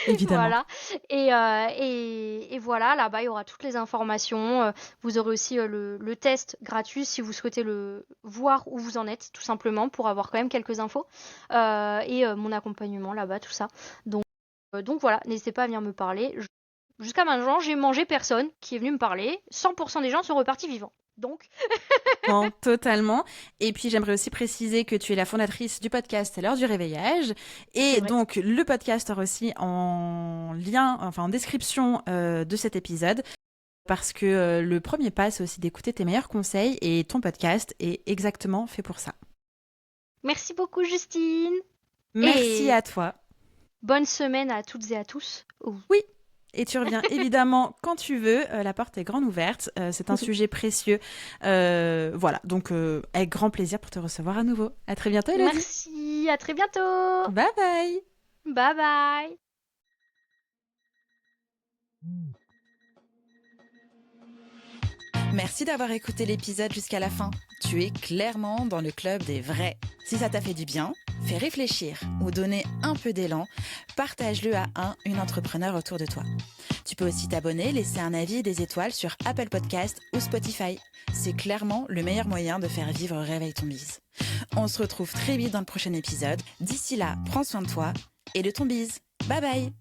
Évidemment. Voilà. Et voilà, là-bas, il y aura toutes les informations. Vous aurez aussi le test gratuit si vous souhaitez le voir où vous en êtes, tout simplement, pour avoir quand même quelques infos. Et mon accompagnement là-bas, tout ça. Donc voilà, n'hésitez pas à venir me parler. Jusqu'à maintenant, j'ai mangé personne qui est venu me parler. 100% des gens sont repartis vivants. Donc... Non, totalement. Et puis j'aimerais aussi préciser que tu es la fondatrice du podcast L'heure du réveillage. Et donc le podcast sera aussi en lien, enfin en description de cet épisode. Parce que le premier pas, c'est aussi d'écouter tes meilleurs conseils. Et ton podcast est exactement fait pour ça. Merci beaucoup, Justine. Merci à toi. Bonne semaine à toutes et à tous. Oui. Et tu reviens évidemment quand tu veux. La porte est grande ouverte. C'est un sujet précieux. Voilà, donc avec grand plaisir pour te recevoir à nouveau. À très bientôt, Élodie. Merci, à très bientôt. Bye bye. Bye bye. Merci d'avoir écouté l'épisode jusqu'à la fin. Tu es clairement dans le club des vrais. Si ça t'a fait du bien, fait réfléchir ou donner un peu d'élan, partage-le à une entrepreneur autour de toi. Tu peux aussi t'abonner, laisser un avis et des étoiles sur Apple Podcast ou Spotify. C'est clairement le meilleur moyen de faire vivre Réveille ton bise. On se retrouve très vite dans le prochain épisode. D'ici là, prends soin de toi et de ton bise. Bye bye.